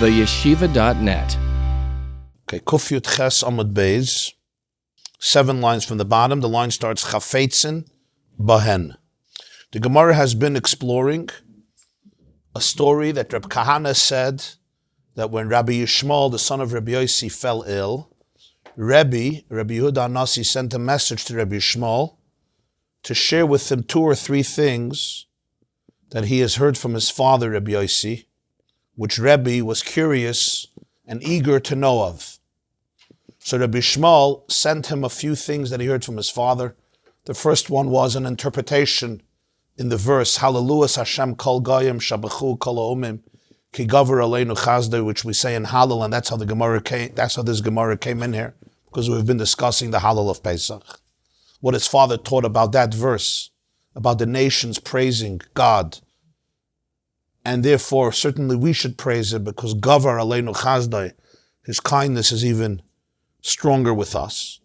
theyeshiva.net. Okay, Kufyut Ches Amud Beis, 7 lines from the bottom. The line starts Chafetzin Bahen. The Gemara has been exploring a story that Reb Kahana said that when Rabbi Yishmael, the son of Rabbi Yossi, fell ill, Rabbi Yehuda Nasi sent a message to Rabbi Yishmael to share with him 2 or 3 things that he has heard from his father, Rabbi Yossi, which Rabbi was curious and eager to know of. So Rabbi Yishmael sent him a few things that he heard from his father. The first one was an interpretation in the verse, Hallelujah Hashem kol goyim shabachu kol ha'omim ki gavar aleinu chazdei, which we say in Hallel, and that's how this Gemara came in here, because we've been discussing the Hallel of Pesach. What his father taught about that verse, about the nations praising God, and therefore certainly we should praise it because gavar aleinu chazdei, his kindness is even stronger with us.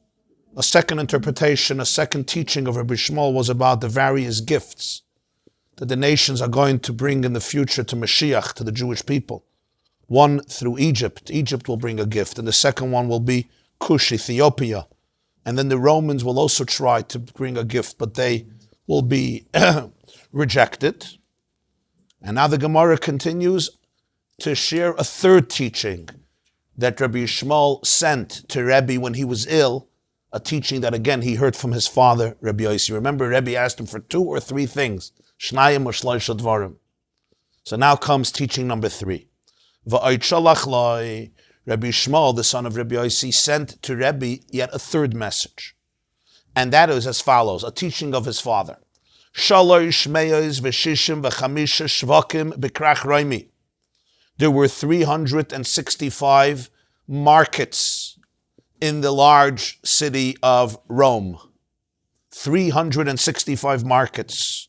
A second interpretation, a second teaching of Rabbi Yishmael was about the various gifts that the nations are going to bring in the future to Mashiach, to the Jewish people. One through Egypt. Egypt will bring a gift, and the second one will be Cush, Ethiopia. And then the Romans will also try to bring a gift, but they will be rejected. And now the Gemara continues to share a third teaching that Rabbi Yishmael sent to Rabbi when he was ill, a teaching that again he heard from his father, Rabbi Yossi. Remember, Rabbi asked him for 2 or 3 things. Shnayim or shloisha dvarim. So now comes teaching number 3. Va'aychalach lai, Rabbi Yishmael, the son of Rabbi Yossi, sent to Rabbi yet a third message. And that is as follows, a teaching of his father. Shalosh meyos v'shishim v'chamisha shvakim b'krach roimi. There were 365 markets in the large city of Rome. 365 markets.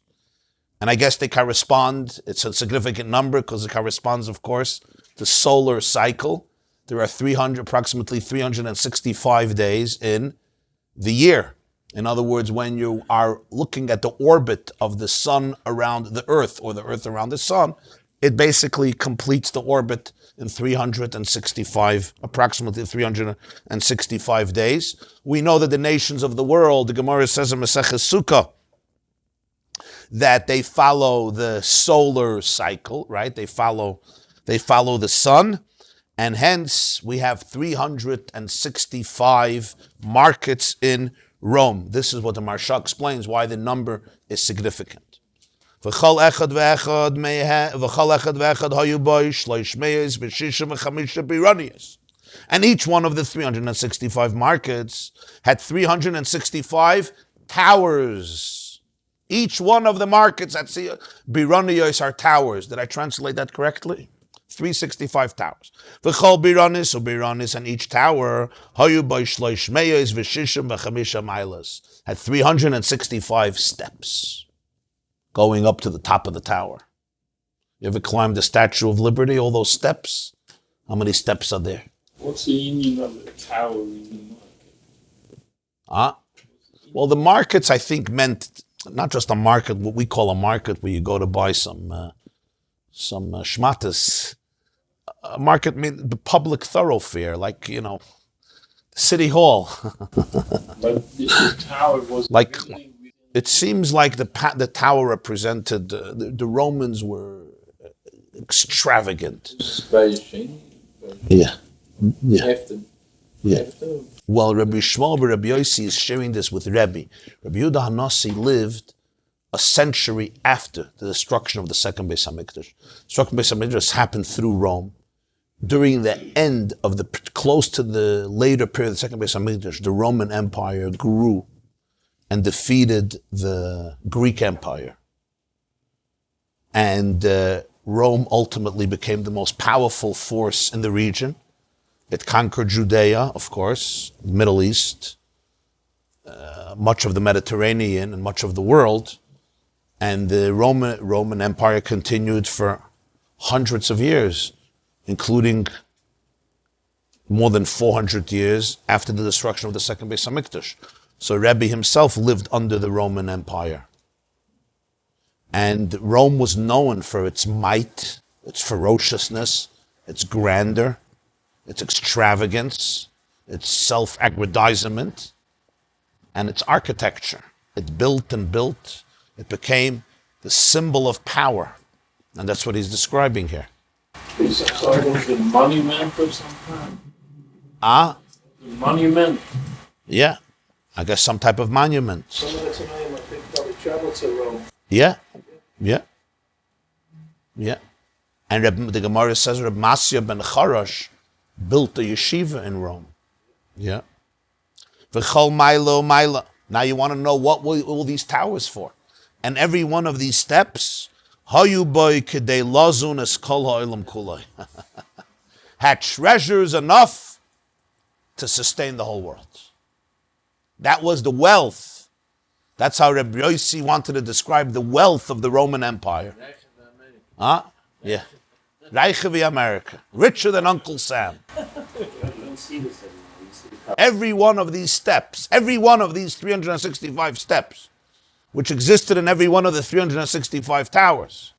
And I guess they correspond, it's a significant number because it corresponds, of course, to solar cycle. There are approximately 365 days in the year. In other words, when you are looking at the orbit of the sun around the earth or the earth around the sun, it basically completes the orbit in approximately 365 days. We know that the nations of the world, the Gemara says in Maseches Sukkah, that they follow the solar cycle, right? They follow the sun, and hence we have 365 markets in Rome. This is what the Maharsha explains why the number is significant. And each one of the 365 markets had 365 towers. Each one of the markets at Biraniyos are towers. Did I translate that correctly? 365 towers. V'chol biranis, or biranis, and each tower had 365 steps going up to the top of the tower. You ever climbed the Statue of Liberty, all those steps? How many steps are there? What's the meaning of the tower in the market? Well, the markets, I think, meant not just a market, what we call a market where you go to buy some shmatas. A market means the public thoroughfare, like, the city hall. But the tower was... Like, it seems like the tower represented, the Romans were extravagant. Yeah. Well, Rabbi Yishmael Rabbi Yossi is sharing this with Rabbi. Rabbi Yehuda Hanasi lived a century after the destruction of the second Beis HaMikdash. The destruction of Beis HaMikdash happened through Rome. During the end of close to the later period of the second Beis HaMikdash, the Roman Empire grew and defeated the Greek Empire. And Rome ultimately became the most powerful force in the region. It conquered Judea, of course, the Middle East, much of the Mediterranean and much of the world. And the Roman Empire continued for hundreds of years, including more than 400 years after the destruction of the second Beis HaMikdash. So Rabbi himself lived under the Roman Empire. And Rome was known for its might, its ferociousness, its grandeur, its extravagance, its self-aggrandizement, and its architecture. It built and built. It became the symbol of power. And that's what he's describing here. So it was the monument of some kind? The monument? Yeah. I guess some type of monument. Some of the Tanaim, I think, probably traveled to Rome. Yeah. And the Gemara says Reb Masya ben Charash built a yeshiva in Rome. Yeah. V'chol Milo Mila. Now you want to know what were all these towers for? And every one of these steps, Hayu boy kedei lazun es kol ha'olam kulai, had treasures enough to sustain the whole world. That was the wealth. That's how Rabbi Yossi wanted to describe the wealth of the Roman Empire. Yeah. Reiche wie America. Richer than Uncle Sam. Every one of these steps, every one of these 365 steps, which existed in every one of the 365 towers,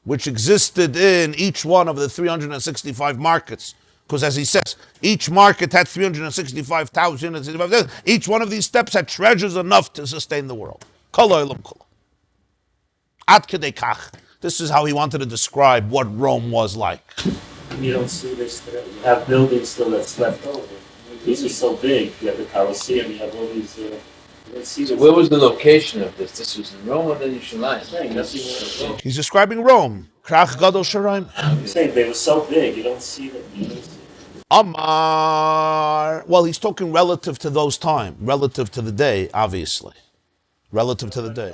which existed in each one of the 365 markets, because as he says, each market had 365,000. Each one of these steps had treasures enough to sustain the world. Ad kedei kach. This is how he wanted to describe what Rome was like. You don't see this today. You have buildings still that's left over. These are so big. You have the Colosseum, you have all these... you don't see So this. where was the location of this? This was in Rome or in Yerushalayim? He's describing Rome. Krach gadol sharaim. I'm saying they were so big, you don't see them. You don't see them. Amar. Well, he's talking relative to those times, relative to the day, obviously. Relative to the day.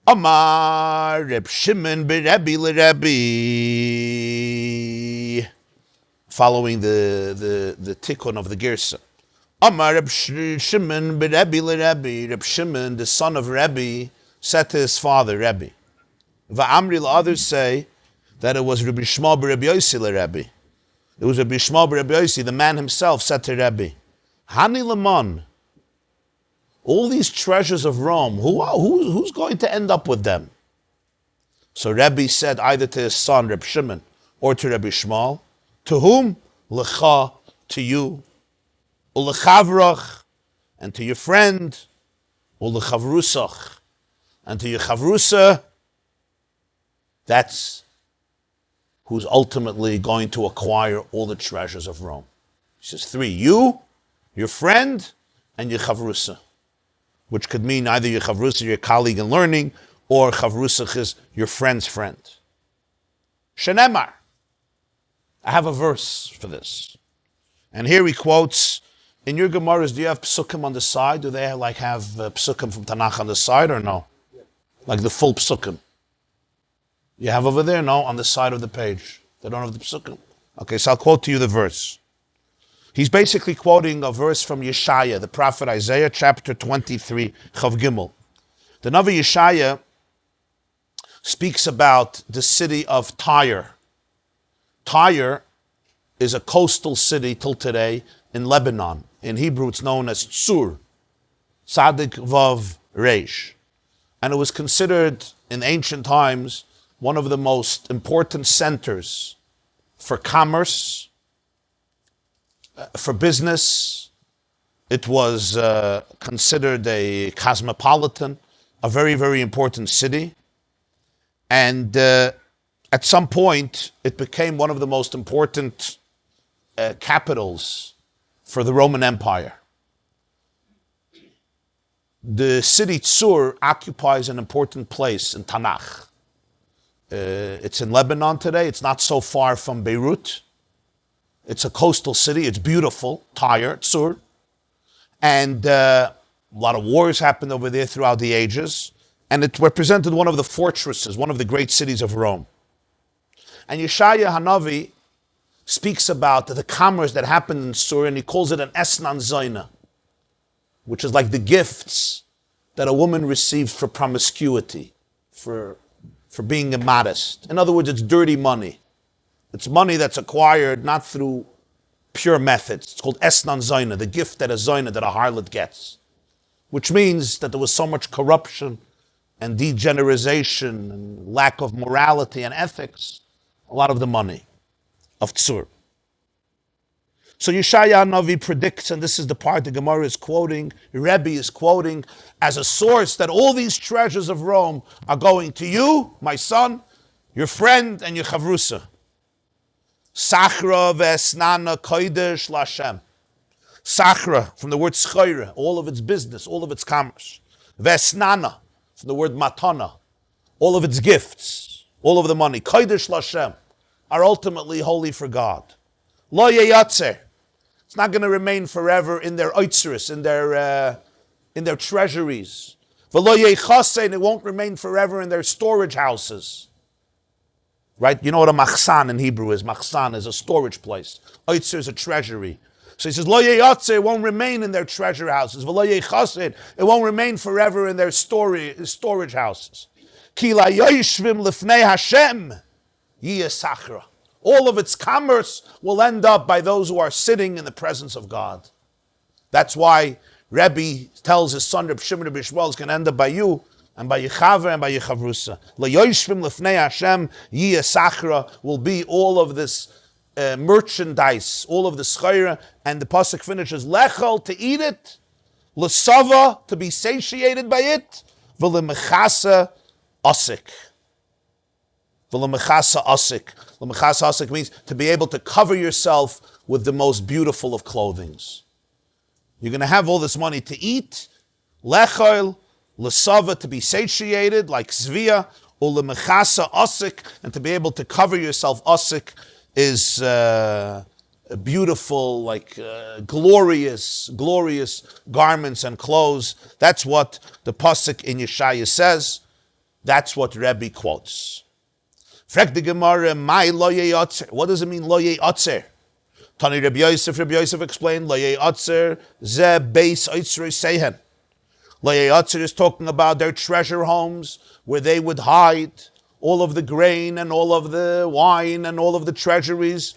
Amar Reb Shimon beRebbi leRebbi. Following the tikkun of the Girsa. Amar Reb Shimon beRebbi leRebbi. Reb Shimon, the son of Rebbe, said to his father, Rebbe. Va'amri, others say that it was Rabbi Shmuel beRebbi Yossi leRebbi. It was Rabbi Shmuel beRebbi Yossi, the man himself, said to Rebbe, Hani lemon, all these treasures of Rome, who's going to end up with them? So Rebbe said either to his son, Reb Shimon, or to Rabbi Shmuel, to whom? Lecha, to you, ulechavroch, and to your friend, ulechavrusach, and to your chavrusa. That's who's ultimately going to acquire all the treasures of Rome. He says three, you, your friend, and your chavrusa, which could mean either your chavrusa, your colleague in learning, or chavrusa is your friend's friend. Shenemar. I have a verse for this. And here he quotes, in your Gemaras, do you have psukim on the side? Do they have psukim from Tanakh on the side or no? Like the full psukim? You have over there? No, on the side of the page. They don't have the psukim. Okay, so I'll quote to you the verse. He's basically quoting a verse from Yeshaya, the prophet Isaiah, chapter 23, Chav Gimel. The Navi Yeshaya speaks about the city of Tyre. Tyre is a coastal city till today in Lebanon. In Hebrew, it's known as Tzur, Tzadik Vav Reish. And it was considered in ancient times one of the most important centers for commerce, for business. It was considered a cosmopolitan, a very, very important city. And at some point, it became one of the most important capitals for the Roman Empire. The city Tzur occupies an important place in Tanakh. It's in Lebanon today. It's not so far from Beirut. It's a coastal city. It's beautiful, Tyre, Tzur. And a lot of wars happened over there throughout the ages. And it represented one of the fortresses, one of the great cities of Rome. And Yeshaya Hanavi speaks about the commerce that happened in Tzur, and he calls it an esnan zayna, which is like the gifts that a woman receives for promiscuity, for being immodest. In other words, it's dirty money. It's money that's acquired not through pure methods. It's called esnan zayna, the gift that a zayna, that a harlot gets. Which means that there was so much corruption and degeneration and lack of morality and ethics a lot of the money of Tzur. So Yeshaya Navi predicts, and this is the part the Gemara is quoting, Rabbi is quoting as a source, that all these treasures of Rome are going to you, my son, your friend, and your chavrusa. Sachra ve'esnana kodesh lashem. Sachra, from the word schayra, all of its business, all of its commerce. Ve'esnana, from the word matana, all of its gifts, all of the money. Kodesh lashem, are ultimately holy for God. Lo yeyatzer. It's not going to remain forever in their oitzeris, in their treasuries. V'lo yechasein, it won't remain forever in their storage houses. Right? You know what a machsan in Hebrew is? Machsan is a storage place. Oitzer is a treasury. So he says, Lo yeyatzer, it won't remain in their treasure houses. V'lo yechasein, it won't remain forever in their storage houses. Ki la yoshvim lifnei Hashem yiyasachra. All of its commerce will end up by those who are sitting in the presence of God. That's why Rabbi tells his son, Reb Shimon Reb Yishmael, is going to end up by you, and by Yechaver, and by Yechavrusa. L'yoshvim l'fnei Hashem yiyasachra will be all of this merchandise, all of the schayra, and the pasuk finishes, lechel, to eat it, l'sava, to be satiated by it, v'lemechasa asik. V'lemechasa asik. Lemechasa asik means to be able to cover yourself with the most beautiful of clothings. You're going to have all this money to eat, lechel, l'sava, to be satiated, like zvia, or lemechasa asik, and to be able to cover yourself. Asik is beautiful, like glorious garments and clothes. That's what the pasuk in Yeshaya says. That's what Rabbi quotes. Frek the Gemara, my lo yeyatzer. What does it mean, lo yeyatzer? Tani Rabbi Yosef explained, lo yeyatzer ze beis oitzrei sehen. Lo yeyatzer is talking about their treasure homes, where they would hide all of the grain and all of the wine and all of the treasuries,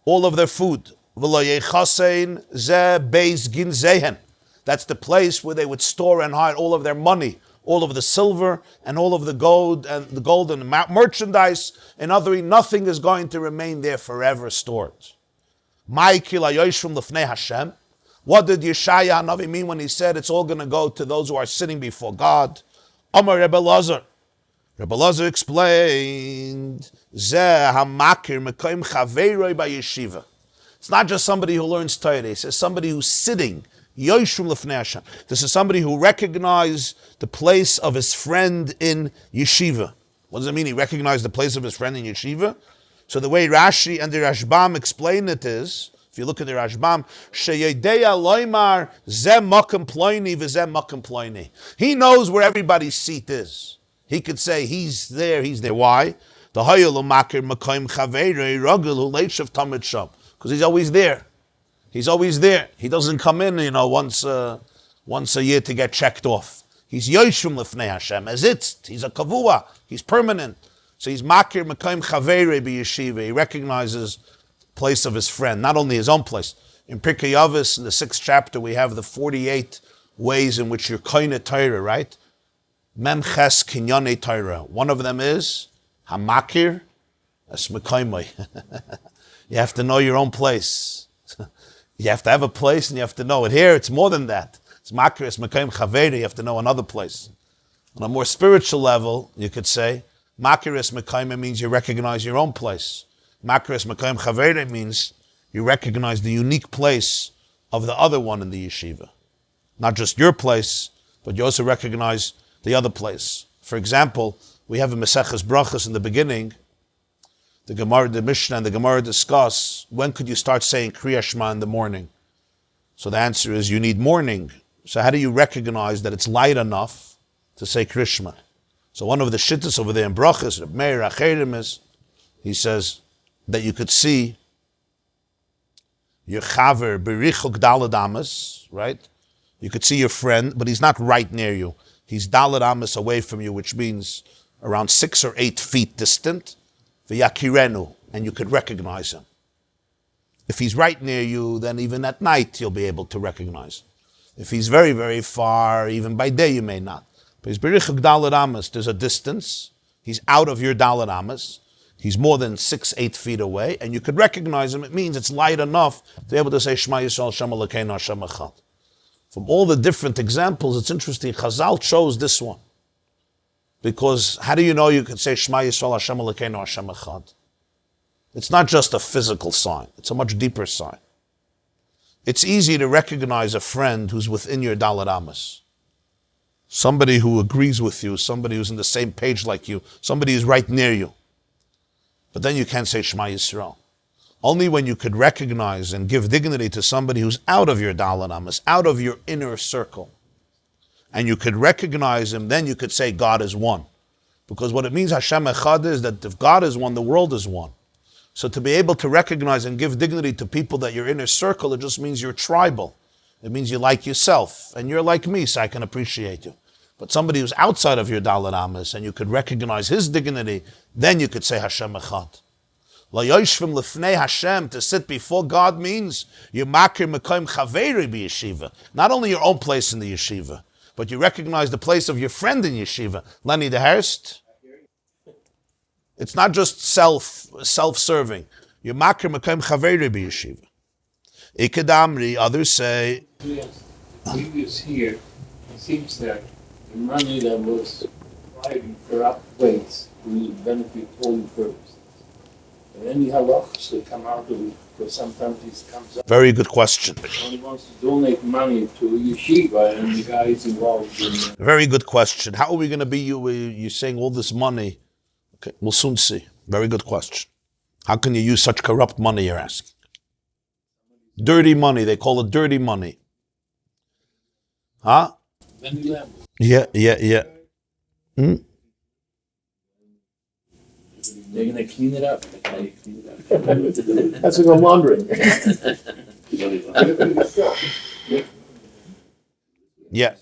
all of their food. V'lo yechasein ze beis gin zehen. That's the place where they would store and hide all of their money, all of the silver and all of the gold and merchandise. In other words, nothing is going to remain there forever stored. What did Yeshaya Hanavi mean when he said it's all going to go to those who are sitting before God? Amar Rebbe Lazar. Rebbe Lazar explained, it's not just somebody who learns Torah. He says somebody who's sitting. This is somebody who recognized the place of his friend in yeshiva. What does it mean? He recognized the place of his friend in yeshiva? So the way Rashi and the Rashbam explain it is, if you look at the Rashbam, he knows where everybody's seat is. He could say, he's there. Why? Because he's always there. He's always there. He doesn't come in, once a year to get checked off. He's yoshum lefnei Hashem, as he's a kavua. He's permanent. So he's makir mekayim chaveirei b'yeshiva. He recognizes the place of his friend, not only his own place. In Pirkei Avos, in the 6th chapter, we have the 48 ways in which you're koine Torah, right? Mem ches kinyane Torah. One of them is hamakir es mekaymai. You have to know your own place. You have to have a place and you have to know it. Here, it's more than that. It's makir es mekayim chaveri. You have to know another place. On a more spiritual level, you could say, makir es mekayim means you recognize your own place. Makir es mekayim chaveri means you recognize the unique place of the other one in the yeshiva. Not just your place, but you also recognize the other place. For example, we have a Maseches Brachos in the beginning. The Gemara, the Mishnah, and the Gemara discuss when could you start saying Kriya Shema in the morning. So the answer is you need morning. So how do you recognize that it's light enough to say Kriya Shema? So one of the shittas over there in Brachos, Reb Meir Acherim, is he says that you could see your chaver berichuk daled amas, right? You could see your friend, but he's not right near you. He's daled amas away from you, which means around 6 or 8 feet distant. V'yakirenu, and you could recognize him. If he's right near you, then even at night you'll be able to recognize him. If he's very, very far, even by day you may not. But he's berichuk daled amas, there's a distance. He's out of your daled amas. He's more than 6-8 feet away, and you could recognize him. It means it's light enough to be able to say Shema Yisrael Hashem Elokeinu Hashem Echad. From all the different examples, it's interesting. Chazal chose this one. Because how do you know you can say Shema Yisrael Hashem Elokeinu Hashem Echad? It's not just a physical sign. It's a much deeper sign. It's easy to recognize a friend who's within your Dalet Amas. Somebody who agrees with you, somebody who's on the same page like you, somebody who's right near you. But then you can't say Shema Yisrael. Only when you could recognize and give dignity to somebody who's out of your Dalet Amas, out of your inner circle, and you could recognize him, then you could say God is one. Because what it means, Hashem Echad, is that if God is one, the world is one. So to be able to recognize and give dignity to people that your inner circle, it just means you're tribal. It means you like yourself, and you're like me, so I can appreciate you. But somebody who's outside of your Dalet Amas, and you could recognize his dignity, then you could say Hashem Echad. La yoshvim lefnei Hashem, to sit before God, means you makir mekoim chaveri b'yeshiva. Not only your own place in the yeshiva, but you recognize the place of your friend in yeshiva. Lenny de Herst. It's not just self-serving. You makir mekoim chaveri b'yeshiva. Ikedamri, others say. Previous year, it seems that the money that was provided in corrupt ways will benefit all the purposes. And any halachas that come out of it, because sometimes this comes up. Very good question. Somebody wants to donate money to a yeshiva, and the guy is involved in Very good question. How are we going to be you saying all this money? Okay, we'll soon see. Very good question. How can you use such corrupt money, you're asking? Dirty money, they call it dirty money. Huh? Yeah. Hmm? They're going to clean it up. How do you clean it up? That's a good laundering. Yeah.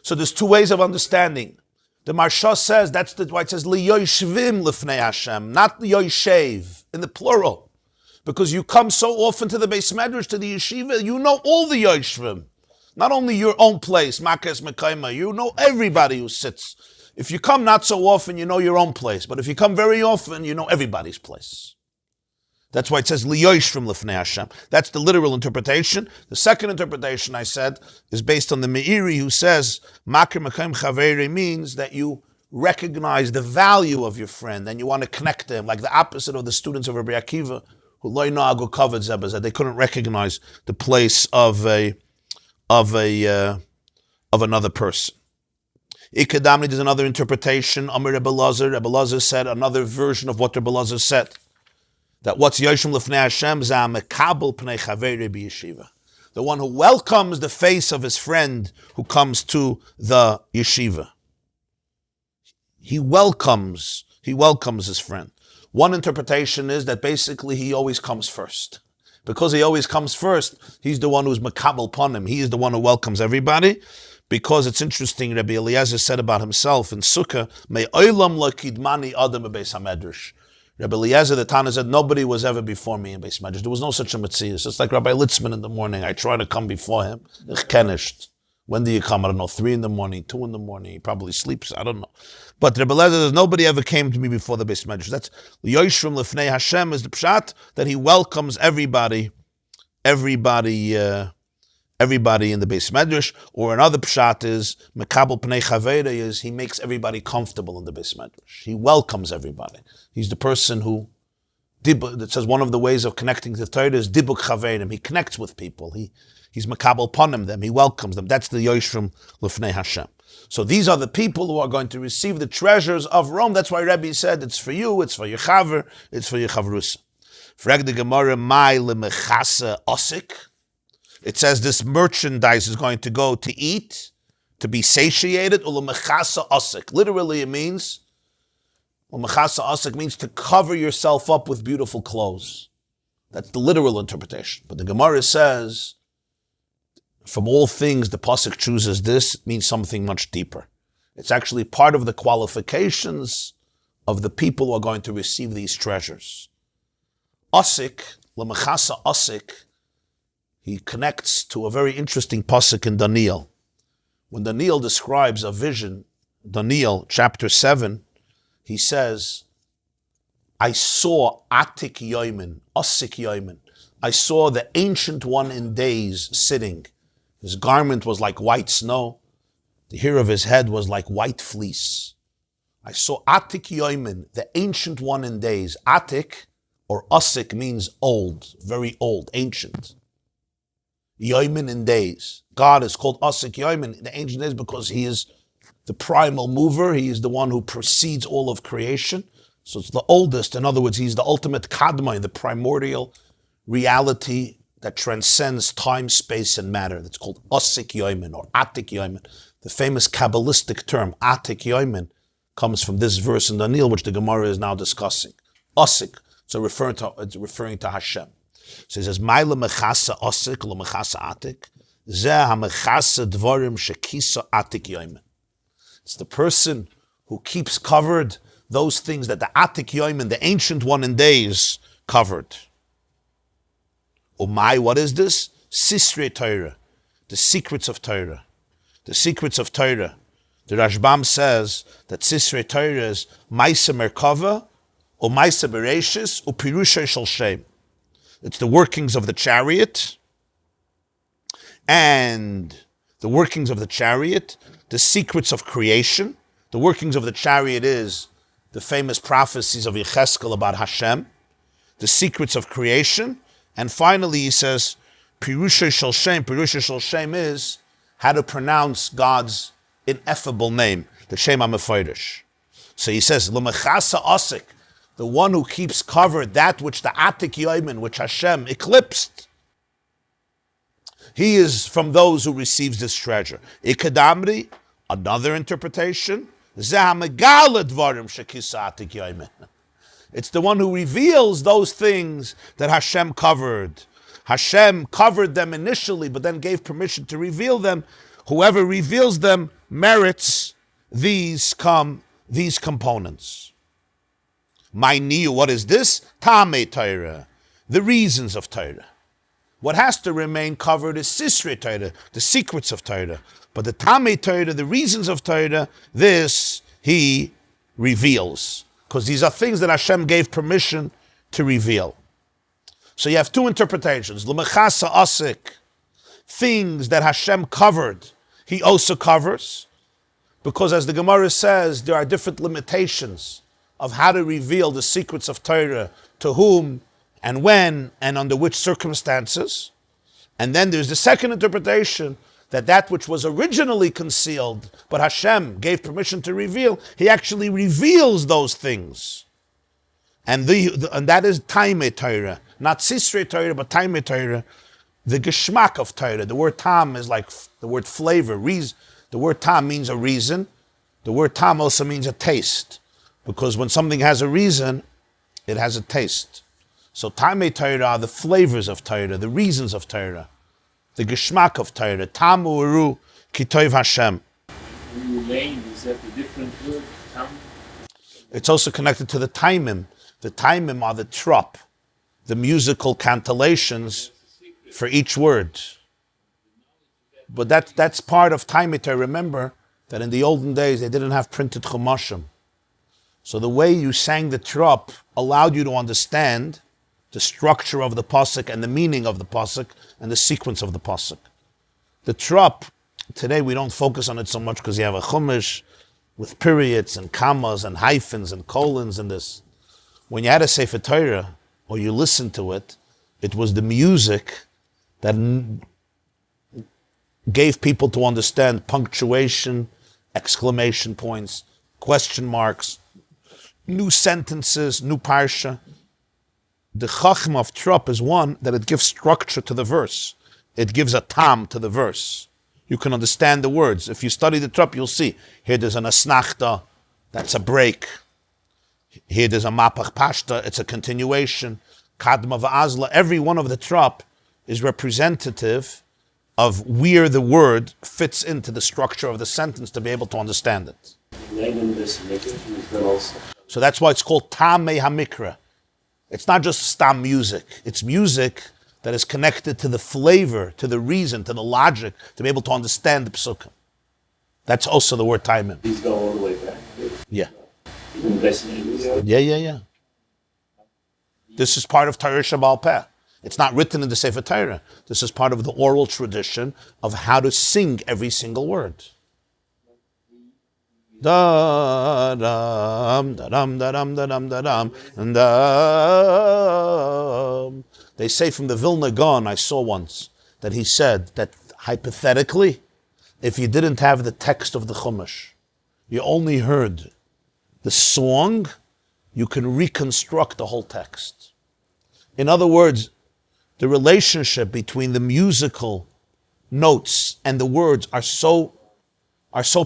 So there's two ways of understanding. The Marsha says, that's why it says, Liyoshvim lifnei Hashem, not Liyoishev, in the plural. Because you come so often to the Beis Medrash, to the yeshiva, you know all the Yoshvim. Not only your own place, Makes Mekayma, you know everybody who sits. If you come not so often, you know your own place. But if you come very often, you know everybody's place. That's why it says, Liyoshvim lifnei Hashem. That's the literal interpretation. The second interpretation, I said, is based on the Meiri, who says, Makir Mekayim Chaveri means that you recognize the value of your friend and you want to connect to him, like the opposite of the students of Rabbi Akiva, who loy na'agu kavod zeh b'zeh, they couldn't recognize the place of another person. Ikadamni, there's another interpretation. Amir Rebbe Lazar said another version of what Rebbe Lazar said, that what's Yoshim Lefnei Hashem zeh mekabel pnei chaveri b'yeshiva, the one who welcomes the face of his friend who comes to the yeshiva. He welcomes his friend. One interpretation is that basically he always comes first. Because he always comes first, he's the one who's makabel panim. He is the one who welcomes everybody. Because it's interesting, Rabbi Eliezer said about himself in Sukkah, "May olam lo kidmani adam bebeis hamedrash." Rabbi Eliezer, the Tana, said, nobody was ever before me in Beis Medrash. There was no such a Metzias. It's like Rabbi Litzman in the morning. I try to come before him. Ich kenisht. When do you come? I don't know, 3 a.m, 2 a.m. He probably sleeps. I don't know. But Rabbi Eliezer says, nobody ever came to me before the Beis Medrash. That's Yoshrim Lefnei Hashem, is the pshat, that he welcomes everybody in the Beis Medrash. Or another pshat is, Mekabel Pnei Chaveda, is he makes everybody comfortable in the Beis Medrash. He welcomes everybody. He's the person who, it says one of the ways of connecting to the Torah is Dibuk Chaverim. He connects with people. He's Mekabel Panim them. He welcomes them. That's the Yoshrim Lefnei Hashem. So these are the people who are going to receive the treasures of Rome. That's why Rabbi said it's for you, it's for your chaver, it's for your chavrusa. Frag the Gemara, Mai lemechasa osik. It says this merchandise is going to go to eat, to be satiated. Ulemechasa osik. Literally, it means ulemechasa osik means to cover yourself up with beautiful clothes. That's the literal interpretation. But the Gemara says, from all things, the pasuk chooses this. It means something much deeper. It's actually part of the qualifications of the people who are going to receive these treasures. Asik, lemechasa asik, he connects to a very interesting pasuk in Daniel. When Daniel describes a vision, Daniel chapter 7, he says, I saw Atik Yoimin, Asik Yoimin. I saw the Ancient One in days sitting. His garment was like white snow. The hair of his head was like white fleece. I saw Atik Yoimin, the Ancient One in days. Atik or Asik means old, very old, ancient. Yoimin in days. God is called Asik Yoimin in the ancient days because he is the primal mover. He is the one who precedes all of creation. So it's the oldest. In other words, he's the ultimate kadmai, the primordial reality that transcends time, space, and matter. That's called Asik Yoimin or Atik Yoimin. The famous Kabbalistic term, Atik Yoimin, comes from this verse in Daniel, which the Gemara is now discussing. Asik, so it's referring to Hashem. So he says, Maila mechasa Asik, lo mechasa Atik, zeh ha-mechasa dvarim shekisa Atik Yoimin. It's the person who keeps covered those things that the Atik Yoimin, the Ancient One in days, covered. Umay, what is this? Sisrei Torah, the secrets of Torah. The secrets of Torah. The Rashbam says that Sisrei Torah is Maisa Merkava, or Maisa Bereshis, or Pirusha Shel Shem. It's the workings of the chariot, and the workings of the chariot, the secrets of creation. The workings of the chariot is the famous prophecies of Yecheskel about Hashem, the secrets of creation, and finally he says, Pirusha Shel Shem. Pirusha Shel Shem is how to pronounce God's ineffable name, the Shem HaMeforish. So he says, L'mechasa Asik, the one who keeps covered that which the Atik Yoimin, which Hashem eclipsed. He is from those who receives this treasure. Ikadamri, another interpretation, Zahamegala Dvarim Shekisa Atik Yoimin. It's the one who reveals those things that Hashem covered. Hashem covered them initially, but then gave permission to reveal them. Whoever reveals them merits these components. My niyu, what is this? Tamei Torah, the reasons of Torah. What has to remain covered is Sisrei Torah, the secrets of Torah. But the Tamei Torah, the reasons of Torah, this he reveals. Because these are things that Hashem gave permission to reveal. So you have two interpretations. L'mechasa Asik, things that Hashem covered, he also covers. Because as the Gemara says, there are different limitations of how to reveal the secrets of Torah to whom and when and under which circumstances. And then there's the second interpretation, that which was originally concealed, but Hashem gave permission to reveal, he actually reveals those things. And that is Taimei Torah. Not Sisrei Torah, but Taimei Torah. The Geschmack of Torah. The word Tam is like the word flavor. The word Tam means a reason. The word Tam also means a taste. Because when something has a reason, it has a taste. So Taimei Torah are the flavors of Torah, the reasons of Torah. The Geschmack of Torah. Tam u'eru kitov Hashem. Lane, is that a different word? Tam? It's also connected to the Taimim. The Taimim are the trop, the musical cantillations for each word. But that's part of Taimei Torah. Remember that in the olden days they didn't have printed chumashim. So the way you sang the trop allowed you to understand the structure of the pasuk and the meaning of the pasuk and the sequence of the pasuk. The trop, today we don't focus on it so much because you have a chumash with periods and commas and hyphens and colons and this. When you had a Sefer Torah or you listened to it, it was the music that gave people to understand punctuation, exclamation points, question marks, new sentences, new parsha. The Chaim of trop is one that it gives structure to the verse. It gives a tam to the verse. You can understand the words. If you study the trop, you'll see. Here there's an asnachta, that's a break. Here there's a mapach pashta, it's a continuation. Kadma va'azla, every one of the trop is representative of where the word fits into the structure of the sentence to be able to understand it. So that's why it's called Tamei HaMikra. It's not just stam music. It's music that is connected to the flavor, to the reason, to the logic, to be able to understand the psukim. That's also the word taimim. These go all the way back. Yeah. Even the best names. Yeah. This is part of Torah Shabbal Peh. It's not written in the Sefer Torah. This is part of the oral tradition of how to sing every single word. Da-dum, da-dum, da-dum, da-dum, da-dum, da-dum. They say from the Vilna Gaon, I saw once, that he said that hypothetically, if you didn't have the text of the Chumash, you only heard the song, you can reconstruct the whole text. In other words, the relationship between the musical notes and the words are so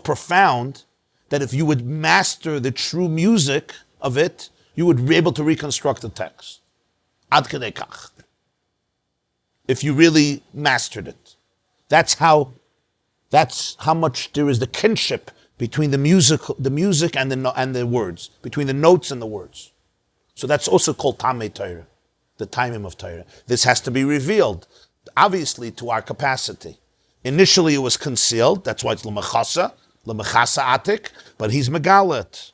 profound that if you would master the true music of it, you would be able to reconstruct the text. Ad kedei kach. If you really mastered it. That's how much there is the kinship between the music and the words, between the notes and the words. So that's also called Tamei Torah, the timing of Torah. This has to be revealed, obviously, to our capacity. Initially, it was concealed. That's why it's l'mechasa atik, but he's megalit.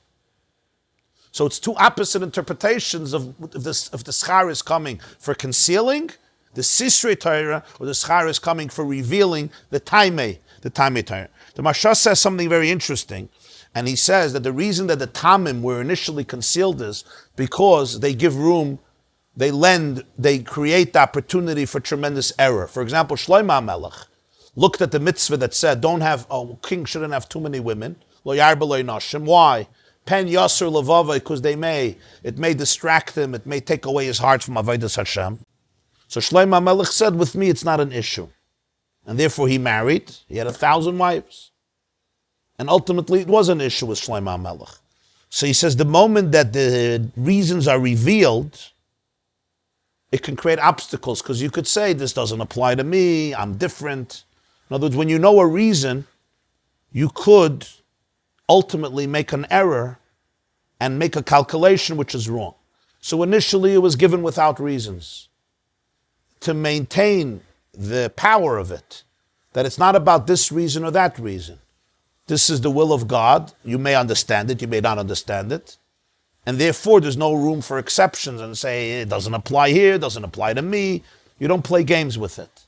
So it's two opposite interpretations of the schar is coming for concealing, the Sisrei Torah, or the schar is coming for revealing the Tamei Torah. The Marsha says something very interesting, and he says that the reason that the Tamim were initially concealed is because they give room, they create the opportunity for tremendous error. For example, Shlomo HaMelech looked at the mitzvah that said, king shouldn't have too many women. Lo yar b'lo nashim. Why? Pen yasser levava, because it may distract him, it may take away his heart from avodas Hashem. So Shlomo HaMelech said, with me it's not an issue. And therefore he married, he had 1,000 wives. And ultimately it was an issue with Shlomo HaMelech. So he says the moment that the reasons are revealed, it can create obstacles, because you could say, this doesn't apply to me, I'm different. In other words, when you know a reason, you could ultimately make an error and make a calculation which is wrong. So initially it was given without reasons. To maintain the power of it, that it's not about this reason or that reason. This is the will of God. You may understand it, you may not understand it. And therefore there's no room for exceptions and say, it doesn't apply here, it doesn't apply to me. You don't play games with it.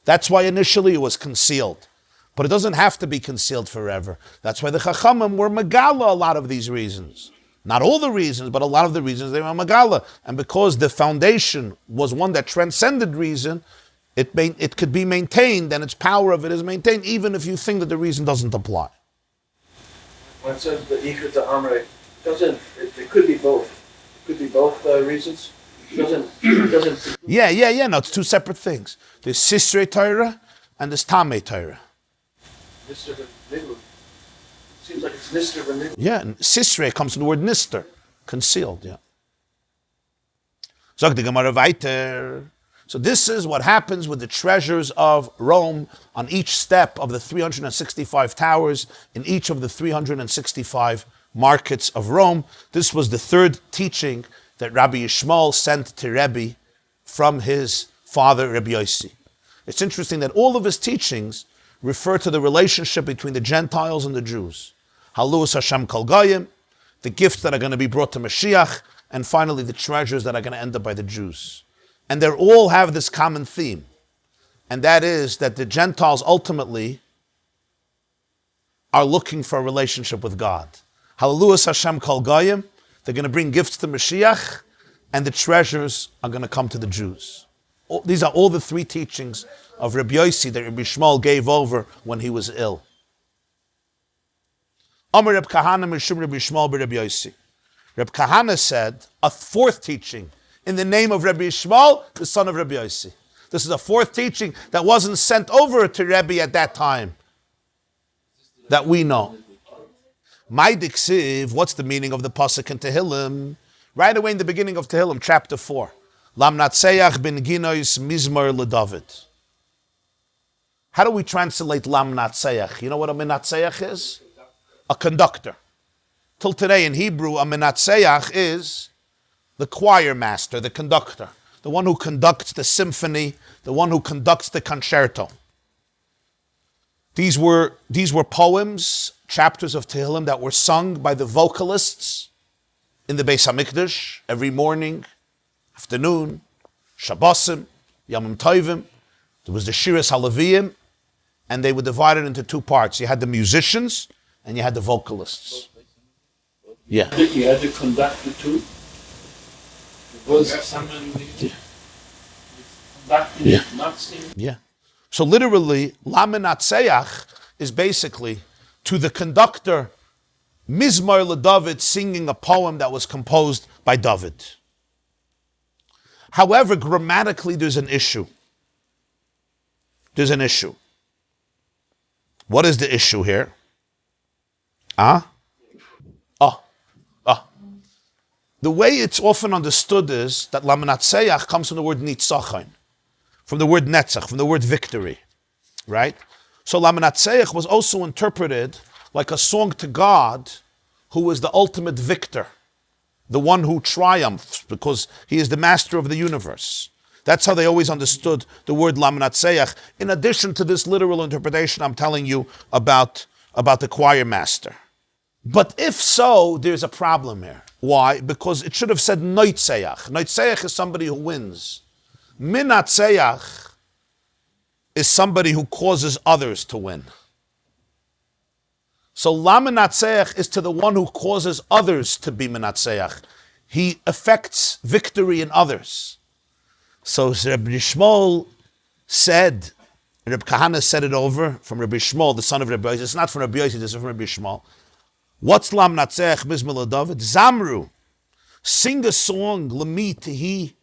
That's why initially it was concealed. But it doesn't have to be concealed forever. That's why the Chachamim were Megala a lot of these reasons. Not all the reasons, but a lot of the reasons they were Megala. And because the foundation was one that transcended reason, it could be maintained, and its power of it is maintained, even if you think that the reason doesn't apply. When it says the Iyar to Arvei, it could be both. It could be both reasons. Doesn't. Yeah. No, it's two separate things. There's Sisrei Torah and there's Tamei Torah. Nister v'nigla. Seems like it's Nister v'nigla. Yeah, and Sisrei comes from the word Nister, concealed. Yeah. Sagt die Gemara weiter. So this is what happens with the treasures of Rome on each step of the 365 towers in each of the 365 markets of Rome. This was the third teaching that Rabbi Yishmael sent to Rabbi from his father, Rabbi Yossi. It's interesting that all of his teachings refer to the relationship between the Gentiles and the Jews. Halus Hashem Kol Goyim, the gifts that are going to be brought to Mashiach, and finally the treasures that are going to end up by the Jews. And they all have this common theme, and that is that the Gentiles ultimately are looking for a relationship with God. Hallelujah Hashem Kol Goyim, they're going to bring gifts to Mashiach, and the treasures are going to come to the Jews. These are all the three teachings of Rabbi Yossi that Rabbi Yishmael gave over when he was ill. Amar Reb Kahana Mishum Rabbi Yishmael b'Rabbi Yossi. Reb Kahana said a fourth teaching in the name of Rabbi Yishmael, the son of Rabbi Yossi. This is a fourth teaching that wasn't sent over to Rabbi at that time, that we know. My diksiv, what's the meaning of the pasuk in Tehillim? Right away in the beginning of Tehillim, chapter 4. Lam natseach ben ginois mizmor leDavid. How do we translate lam natseach? You know what a menatseach is? A conductor. Till today in Hebrew, a menatseach is the choir master, the conductor, the one who conducts the symphony, the one who conducts the concerto. These were poems, chapters of Tehillim that were sung by the vocalists in the Beis HaMikdash every morning, afternoon, Shabbosim, Yamim Tovim. There was the Shiras Halaviyim, and they were divided into two parts. You had the musicians and you had the vocalists. Yeah. You had to conduct the two. There was someone conducting, not singing. Yeah. So literally, Laminatseach is basically to the conductor, Mizmor LeDavid, singing a poem that was composed by David. However, grammatically, there's an issue. There's an issue. What is the issue here? The way it's often understood is that Laminatseach comes from the word Nitzachon, from the word Netzach, from the word victory, right? So Laminatseach was also interpreted like a song to God, who is the ultimate victor, the one who triumphs because he is the master of the universe. That's how they always understood the word Laminatseach, in addition to this literal interpretation I'm telling you about the choir master. But if so, there's a problem here. Why? Because it should have said Noitseach. Noitseach is somebody who wins. Minatseach is somebody who causes others to win. So Laminatseach is to the one who causes others to be Minatseach. He affects victory in others. So Rabbi Shmuel said, Rabbi Kahana said it over from Rabbi Shmuel, the son of Rabbi Yossi. It's not from Rabbi Yossi, this is from Rabbi Shmuel. What's Lamnatzeach Mizmor LeDavid? Zamru, sing a song, Lemi Tehi,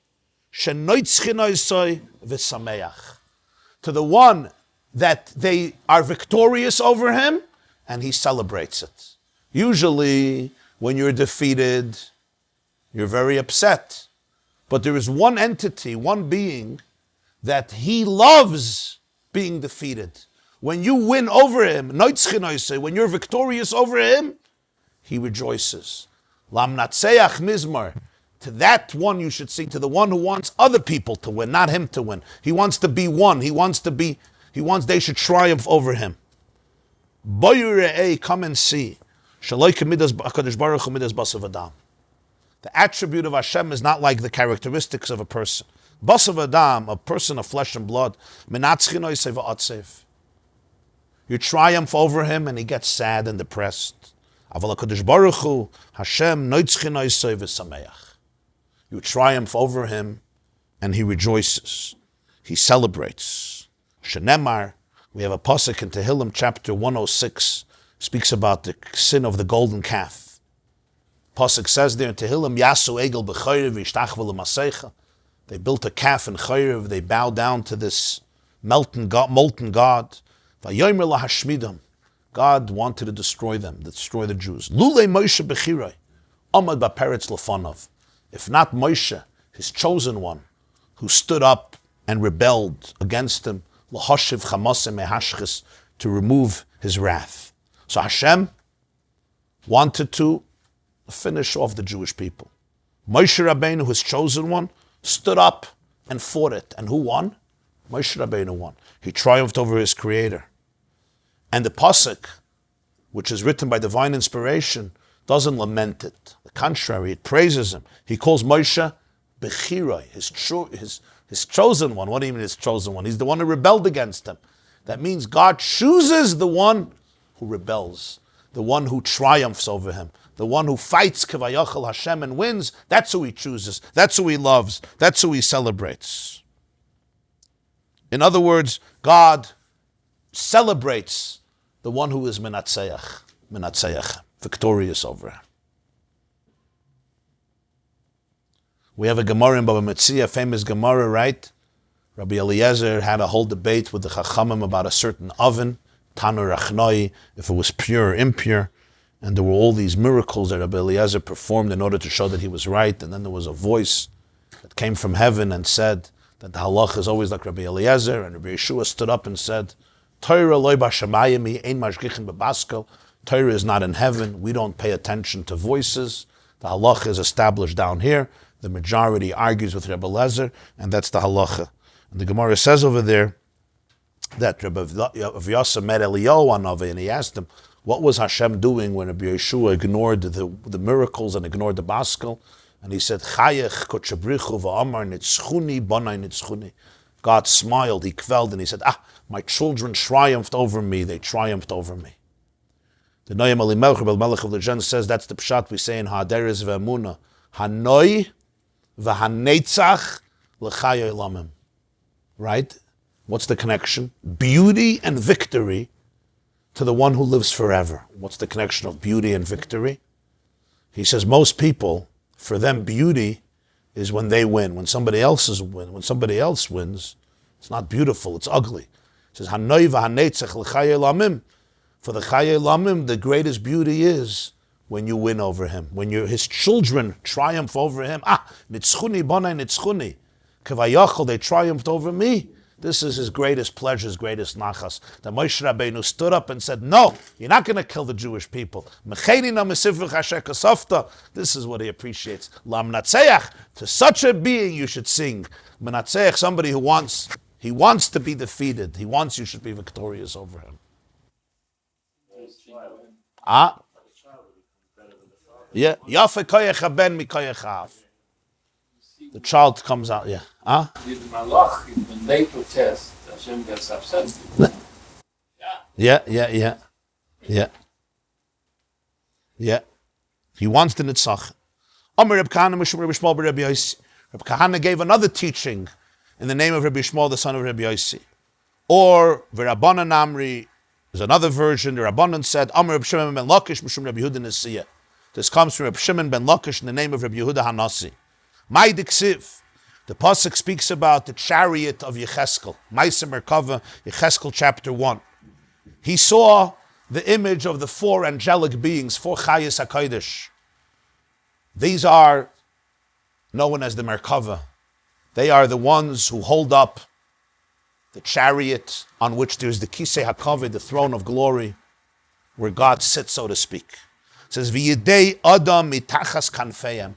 Shenoitzchinoisoi V'Sameach. To the one that they are victorious over him, and he celebrates it. Usually, when you're defeated, you're very upset. But there is one entity, one being, that he loves being defeated. When you win over him, when you're victorious over him, he rejoices. Lamnatseach Mizmor. To that one you should sing, to the one who wants other people to win, not him to win. He wants to be one. He wants they should triumph over him. Come and see. The attribute of Hashem is not like the characteristics of a person. Basav Adam, a person of flesh and blood. You triumph over him and he gets sad and depressed. Hashem you triumph over him and he rejoices. He celebrates. Shenemar, we have a pasuk in Tehillim chapter 106, speaks about the sin of the golden calf. Pasuk says there in Tehillim, Yasu egel b'chayrev v'ishtachvu l'maseicha. They built a calf in Chayrev, they bowed down to this molten God. Vayomer lahashmidam. God wanted to destroy them, destroy the Jews. Lule Moshe bechiroi, amad ba'peretz lefanov. If not Moshe, his chosen one, who stood up and rebelled against him, lahashiv chamasem mehashchis, to remove his wrath. So Hashem wanted to finish off the Jewish people. Moshe Rabbeinu, his chosen one, stood up and fought it. And who won? Moshe Rabbeinu won. He triumphed over his creator. And the pasuk, which is written by divine inspiration, doesn't lament it. The contrary, it praises him. He calls Moshe Bechiroi, his chosen one. What do you mean his chosen one? He's the one who rebelled against him. That means God chooses the one who rebels, the one who triumphs over him, the one who fights Kavayachal Hashem and wins. That's who he chooses. That's who he loves. That's who he celebrates. In other words, God celebrates the one who is Minatseach, victorious over him. We have a Gemara in Baba Metzia, a famous Gemara, right? Rabbi Eliezer had a whole debate with the Chachamim about a certain oven, Tanur Achnoi, if it was pure or impure. And there were all these miracles that Rabbi Eliezer performed in order to show that he was right. And then there was a voice that came from heaven and said that the halach is always like Rabbi Eliezer. And Rabbi Yeshua stood up and said, Torah loy b'shamayim ein mashgichin b'basko. Torah is not in heaven. We don't pay attention to voices. The halach is established down here. The majority argues with Rabbi Eliezer, and that's the halacha. And the Gemara says over there that Rabbi Yosef met Eliyahu on Arvei, and he asked him, what was Hashem doing when Rabbi Yeshua ignored the miracles and ignored the baskel? And he said, Chayech kochabrichu va'amar nitzchuni banai nitzchuni. God smiled, he quelled, and he said, my children triumphed over me, they triumphed over me. The Noyam Elimelech, Rebbe Melech of the Gen says, that's the pshat we say in Ha'aderes ve'emunah. Hanoi v'hanetzach l'chayei lamim. Right? What's the connection? Beauty and victory to the one who lives forever. What's the connection of beauty and victory? He says most people, for them, beauty is when they win. When somebody else wins, it's not beautiful, it's ugly. He says, Hanoi v'hanetzach l'chayei lamim. For the chayei lamim, the greatest beauty is when you win over him. When his children triumph over him. Nitzchuni banai nitzchuni. Kavayachol, they triumphed over me. This is his greatest pleasure, his greatest nachas. That Moshe Rabbeinu stood up and said, no, you're not going to kill the Jewish people. This is what he appreciates. Lamnatseach, to such a being you should sing. Menatseach, somebody who wants to be defeated. You should be victorious over him. Yeah. Yafe koyach haben mi koyach av. The child comes out, yeah. With Malach, when they protest, Hashem gets upset. Yeah. He wants the nitzach. Reb Kahana gave another teaching in the name of Rabbi Shmuel, the son of Rabbi Yossi. Or V'Rabbanan Amri, there's another version. The Rabbanan said, Reb Shimon ben Lakish, Mishum Rabbi Yehuda Nesiya. This comes from Reb Shimon ben Lakish in the name of Rabbi Yehuda Hanasi. Mai diksiv. The pasuk speaks about the chariot of Yecheskel. Maisa Merkava, Yecheskel chapter 1. He saw the image of the four angelic beings, four Chayes HaKodesh. These are known as the Merkava. They are the ones who hold up the chariot on which there's the Kisei HaKavod, the throne of glory, where God sits, so to speak. It says, V'yidei Adam mitachas kanfeim.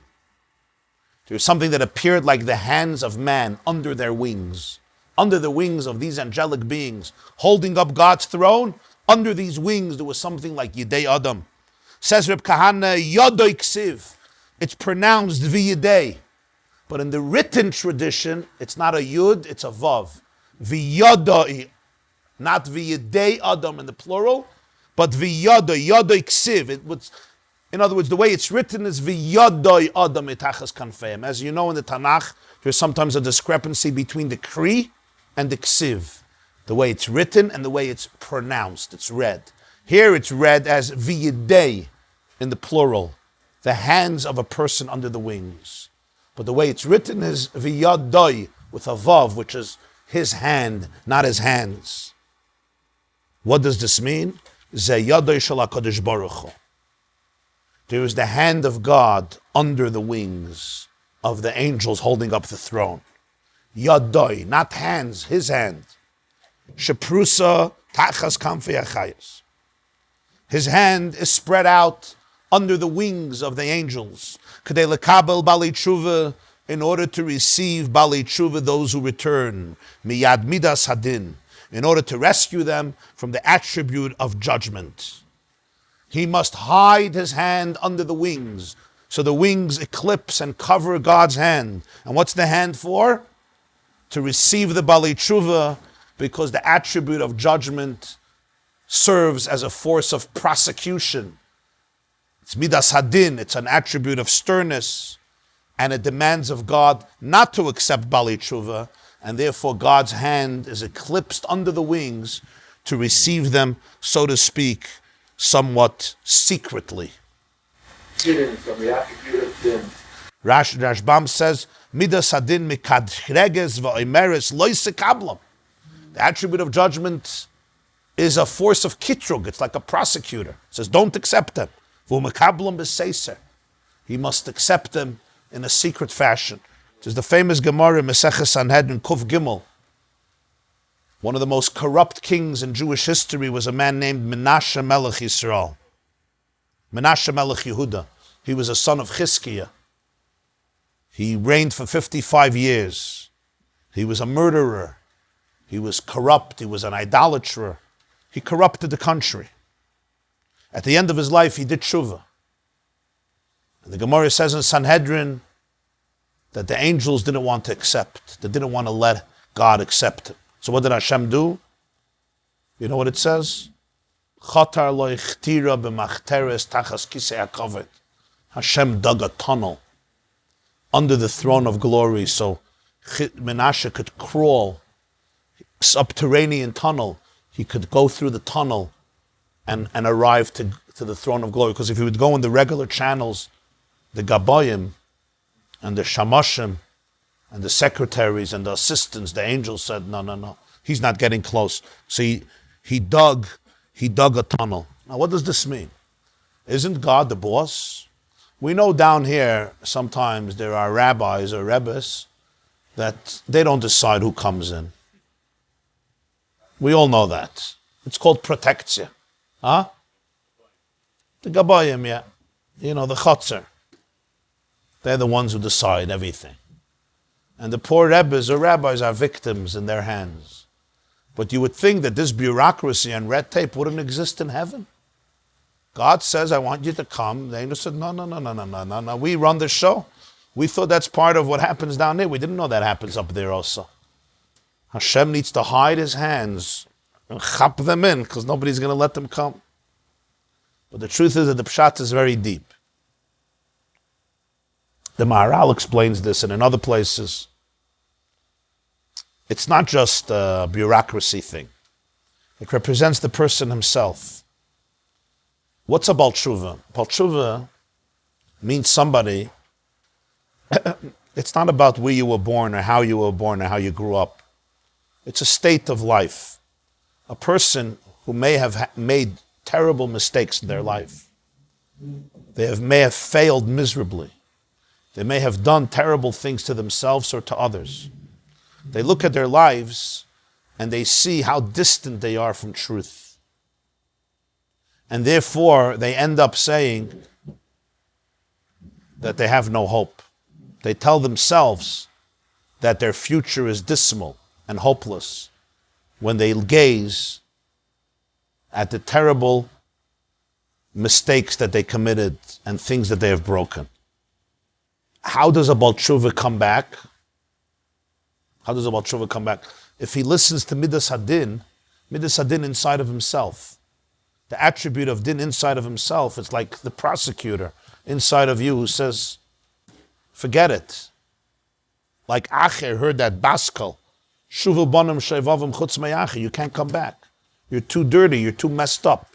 There's something that appeared like the hands of man under their wings. Under the wings of these angelic beings, holding up God's throne, under these wings there was something like Yidei Adam. Says Reb Kahana, Yodoi Ksiv. It's pronounced V'yidei. But in the written tradition, it's not a Yud, it's a Vav. V'yodoi. Not V'yidei Adam in the plural, but V'yodoi, Yodoi Ksiv. In other words, the way it's written is V'yodoi Adam etachas kanfeim. As you know in the Tanakh, there's sometimes a discrepancy between the Kri and the Ksiv. The way it's written and the way it's pronounced, it's read. Here it's read as V'yidei in the plural, the hands of a person under the wings. But the way it's written is V'yodoi with a Vav, which is his hand, not his hands. What does this mean? Ze yodoi shel HaKadosh Baruch Hu. There is the hand of God under the wings of the angels holding up the throne. Yadoi, not hands, his hand. Sheprusa tachas kamfei achayis. His hand is spread out under the wings of the angels. Kedei lekabel balei tshuva, in order to receive balei tshuva, those who return. Miyad midas hadin, in order to rescue them from the attribute of judgment. He must hide his hand under the wings, so the wings eclipse and cover God's hand. And what's the hand for? To receive the Balei Tshuva, because the attribute of judgment serves as a force of prosecution. It's Midas Hadin, it's an attribute of sternness, and it demands of God not to accept Balei Tshuva, and therefore God's hand is eclipsed under the wings to receive them, so to speak, somewhat secretly. Hidden from the attribute of din. Rashbam says, Midas Hadin mikadreges v'oimeres loise kablam. The attribute of judgment is a force of kitrug. It's like a prosecutor. It says, don't accept them. V'umekablam b'seiser. He must accept them in a secret fashion. It is the famous Gemara, Meseches Sanhedrin, Kuf Gimel. One of the most corrupt kings in Jewish history was a man named Menashe Melech Yisrael. Menashe Melech Yehuda. He was a son of Chizkiah. He reigned for 55 years. He was a murderer. He was corrupt. He was an idolater. He corrupted the country. At the end of his life, he did tshuva. And the Gemara says in Sanhedrin, that the angels didn't want to accept. They didn't want to let God accept it. So what did Hashem do? You know what it says? Chatar lo ichtira b'machteres tachas kisei hakavod. Hashem dug a tunnel under the throne of glory so Menashe could crawl, subterranean tunnel. He could go through the tunnel and arrive to the throne of glory. Because if he would go in the regular channels, the Gabayim and the Shamashim and the secretaries and the assistants, the angels said, no, he's not getting close. So he dug a tunnel. Now what does this mean? Isn't God the boss? We know down here sometimes there are rabbis or rebbes that they don't decide who comes in. We all know that. It's called protection. Huh? The Gabayim, yeah. You know, the Chotzer. They're the ones who decide everything. And the poor rebbes or rabbis are victims in their hands. But you would think that this bureaucracy and red tape wouldn't exist in heaven. God says, I want you to come. The angel said, no. We run the show. We thought that's part of what happens down there. We didn't know that happens up there also. Hashem needs to hide his hands and chop them in because nobody's going to let them come. But the truth is that the pshat is very deep. The Maharal explains this, and in other places, it's not just a bureaucracy thing. It represents the person himself. What's a Baal Tshuva? Baal Tshuva means somebody, it's not about where you were born or how you were born or how you grew up. It's a state of life. A person who may have made terrible mistakes in their life. They may have failed miserably. They may have done terrible things to themselves or to others. They look at their lives and they see how distant they are from truth. And therefore, they end up saying that they have no hope. They tell themselves that their future is dismal and hopeless when they gaze at the terrible mistakes that they committed and things that they have broken. How does a Baal Tshuva come back? How does a Baal Tshuva come back? If he listens to Midas Hadin inside of himself. The attribute of din inside of himself, it's like the prosecutor inside of you who says, forget it. Like Acher heard that Baskel, Shuvu Bonam Shevavim Chutz Me'acher, you can't come back. You're too dirty, you're too messed up.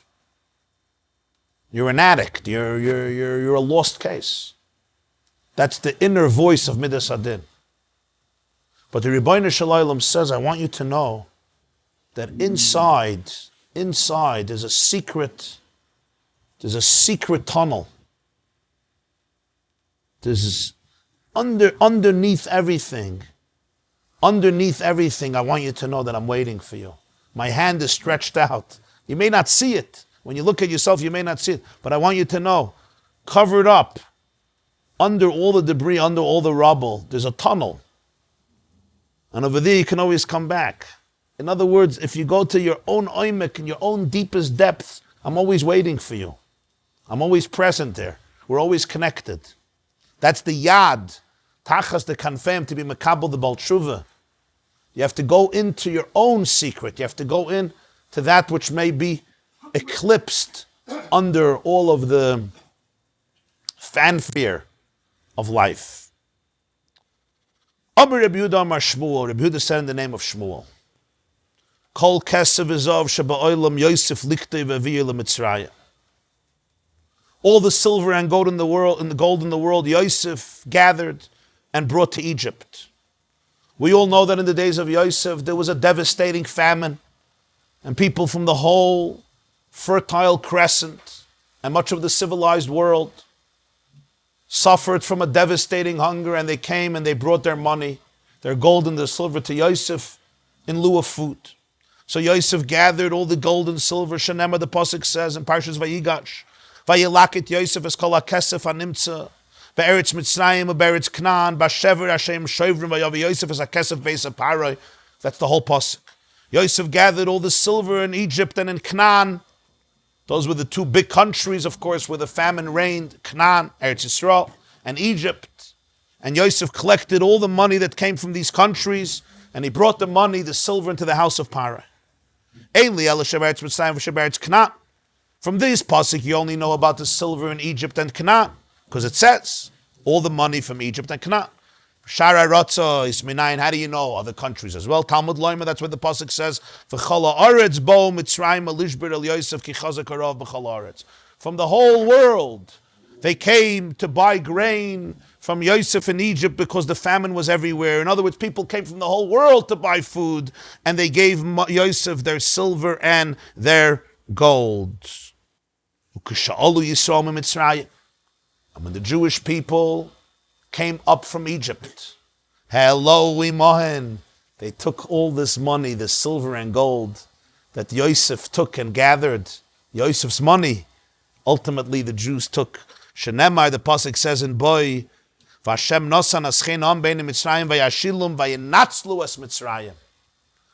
You're an addict, you're a lost case. That's the inner voice of Midas Hadin. But the Rebbeinu Shalom says, I want you to know that inside there's a secret tunnel. There's underneath everything, I want you to know that I'm waiting for you. My hand is stretched out. You may not see it. When you look at yourself, you may not see it. But I want you to know, covered up, under all the debris, under all the rubble, there's a tunnel. And over there you can always come back. In other words, if you go to your own oimek and your own deepest depths, I'm always waiting for you. I'm always present there. We're always connected. That's the yad. Tachas the kanfem, to be makabel the Baal Tshuva. You have to go into your own secret. You have to go in to that which may be eclipsed under all of the fanfare of life. Amar Rabbi Yehuda Amar Shmuel. Rabbi Yehuda said in the name of Shmuel. Kol kesev v'zav sheba'olam Yosef liktei v'aviyeh leMitzrayim. All the silver and gold in the world, Yosef gathered and brought to Egypt. We all know that in the days of Yosef there was a devastating famine, and people from the whole fertile crescent and much of the civilized world suffered from a devastating hunger, and they came and they brought their money, their gold and their silver to Yosef in lieu of food. So Yosef gathered all the gold and silver. Shenema, the pasuk says in Parshas Vayigash, Vayilakit Yosef es kol hakesef hanimtza be'eretz Mitzrayim u'be'eretz Canaan b'shever Hashem shovrim vayavi Yosef es hakesef beis paroi. That's the whole pasuk. Yosef gathered all the silver in Egypt and in Canaan. Those were the two big countries, of course, where the famine reigned: Canaan, Eretz Yisrael, and Egypt. And Yosef collected all the money that came from these countries, and he brought the money, the silver, into the house of Parah. From this pasuk, you only know about the silver in Egypt and Canaan, because it says all the money from Egypt and Canaan. Shara Ratza Isminayin, how do you know other countries as well? Talmud Loima, that's what the pasuk says. V'chala aretz bo Mitzrayim alishber el Yosef ki chazak harav b'chal aretz. From the whole world, they came to buy grain from Yosef in Egypt because the famine was everywhere. In other words, people came from the whole world to buy food, and they gave Yosef their silver and their gold. And when the Jewish people came up from Egypt, they took all this money, the silver and gold that Yosef took and gathered, Yosef's money. Ultimately, the Jews took. Shenemar, the pasuk says in Boy, Vashem nosan aschenam bein Mitzrayim vayashilum vayinatzlu es Mitzrayim.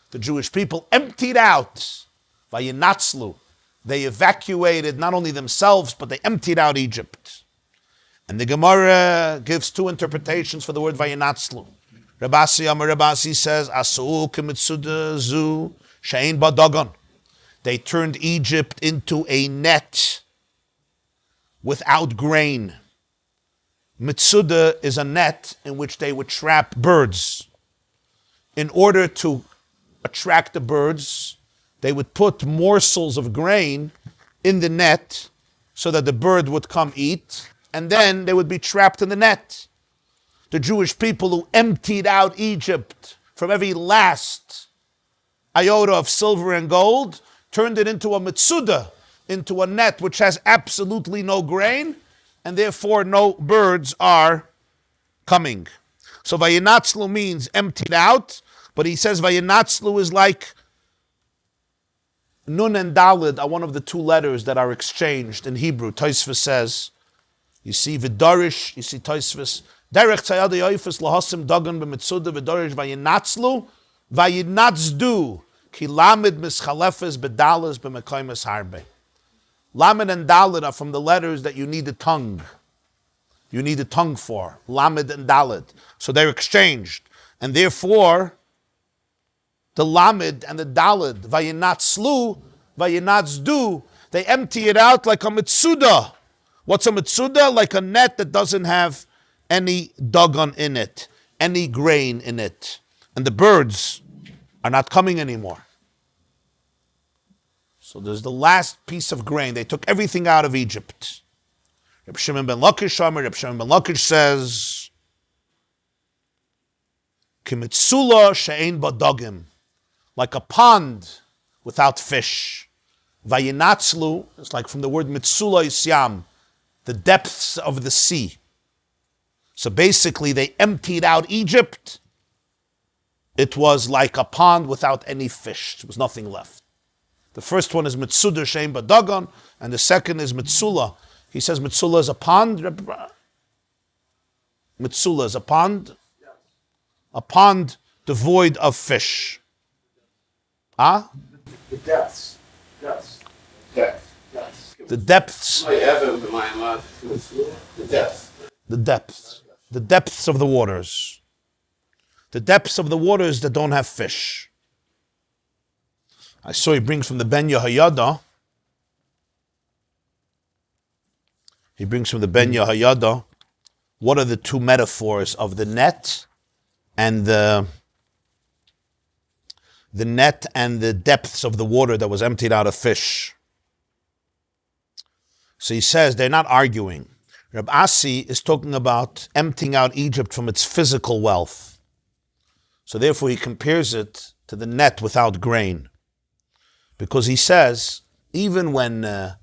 The Jewish people emptied out, vayinatzlu. They evacuated not only themselves, but they emptied out Egypt. And the Gemara gives two interpretations for the word vayinatzlu. Rabbi says, Asu kemitzuda zu she'ein ba dagon. They turned Egypt into a net without grain. Mitsuda is a net in which they would trap birds. In order to attract the birds, they would put morsels of grain in the net so that the bird would come eat, and then they would be trapped in the net. The Jewish people who emptied out Egypt from every last iota of silver and gold turned it into a mitsuda, into a net which has absolutely no grain, and therefore no birds are coming. So vayinatzlu means emptied out, but he says vayinatzlu is like nun and dalid are one of the two letters that are exchanged in Hebrew. Tosfos says, you see v'darish, you see Tosfos, derech tzayad yoifes lahasim dagan b'mitzuda v'darish vayinatzlu vayinatzdu ki lamid mischalefes bedalas b'mekaymes Arvei. Lamed and Dalet are from the letters that you need a tongue. You need a tongue for. Lamed and Dalet. So they're exchanged. And therefore, the Lamed and the Dalet, vayinatzlu, vayinatzdu, they empty it out like a mitzuda. What's a mitzuda? Like a net that doesn't have any dagon in it, any grain in it. And the birds are not coming anymore. So there's the last piece of grain. They took everything out of Egypt. Reb Shimon ben Lakish says, Kimitzula she'ein badagim, like a pond without fish. Vayinatzlu, it's like from the word mitzula isyam, the depths of the sea. So basically they emptied out Egypt. It was like a pond without any fish. There was nothing left. The first one is Mitzuda Shein Badagon, and the second is Mitzula. He says Mitzula is a pond. Mitzula is a pond devoid of fish. The depths. The depths. The depths of the waters. The depths of the waters that don't have fish. I saw he brings from the Ben Yehoyada. What are the two metaphors of the net and the net and the depths of the water that was emptied out of fish? So he says they're not arguing. Reb Asi is talking about emptying out Egypt from its physical wealth. So therefore he compares it to the net without grain. Because he says, even when the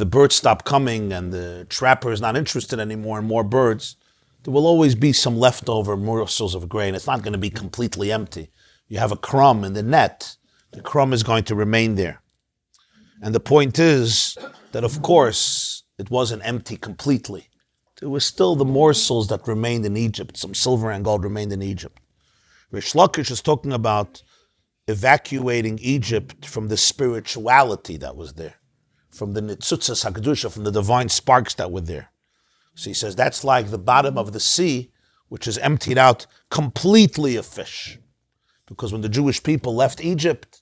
birds stop coming and the trapper is not interested anymore in more birds, there will always be some leftover morsels of grain. It's not going to be completely empty. You have a crumb in the net, the crumb is going to remain there. And the point is that, of course, it wasn't empty completely. There was still the morsels that remained in Egypt. Some silver and gold remained in Egypt. Rish Lakish is talking about evacuating Egypt from the spirituality that was there, from the nitzutzas hakadusha, from the divine sparks that were there. So he says that's like the bottom of the sea, which is emptied out completely of fish. Because when the Jewish people left Egypt,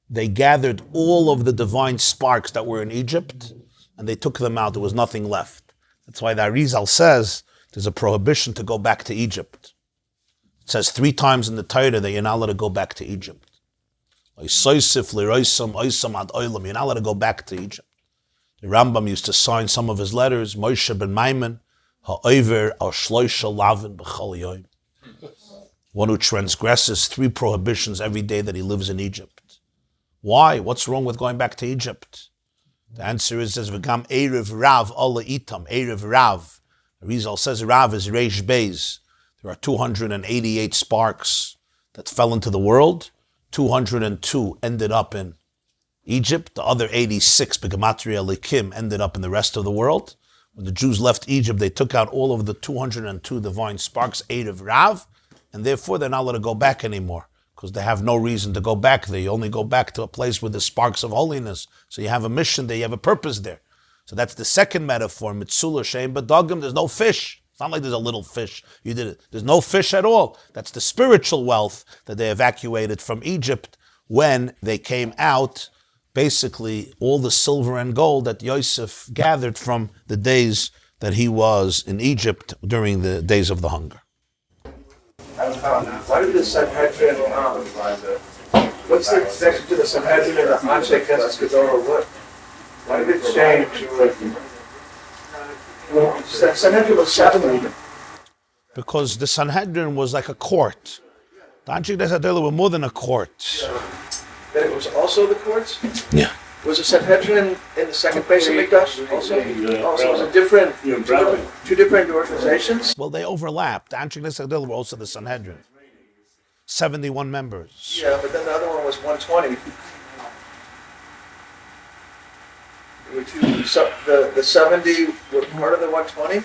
they gathered all of the divine sparks that were in Egypt, and they took them out. There was nothing left. That's why the Arizal says there's a prohibition to go back to Egypt. It says 3 times in the Torah that you're not allowed to go back to Egypt. You're not allowed to go back to Egypt. The Rambam used to sign some of his letters, Moshe ben Maimon, ha'over al shloisha lavin b'chol yom. One who transgresses 3 prohibitions every day that he lives in Egypt. Why? What's wrong with going back to Egypt? The answer is, says, V'gam Erev Rav Allah Itam, Erev Rav. Rizal says Rav is Reish Beis. There are 288 sparks that fell into the world. 202 ended up in Egypt. The other 86, Begematria Likim, ended up in the rest of the world. When the Jews left Egypt, they took out all of the 202 divine sparks, Erev Rav, and therefore they're not allowed to go back anymore, because they have no reason to go back there. You only go back to a place with the sparks of holiness. So you have a mission there, you have a purpose there. So that's the second metaphor, Mitzula Shein Badagim, there's no fish. It's not like there's a little fish. You did it. There's no fish at all. That's the spiritual wealth that they evacuated from Egypt when they came out. Basically, all the silver and gold that Yosef gathered from the days that he was in Egypt during the days of the hunger. Why did the Sanhedrin, what's the connection to the Sanhedrin and the Anshe Knesset Gedolah? Why did it change? The Sanhedrin was 7. Because the Sanhedrin was like a court. The Anshe Knesset Gedolah were more than a court. Then it was also the courts? Yeah. Was the Sanhedrin in the second base of Mikdash also? Also, was it different, two different organizations? Well, they overlapped. The Anshe Knesset Gedolah were also the Sanhedrin. 71 members. Yeah, but then the other one was 120. The 70 were part of the 120?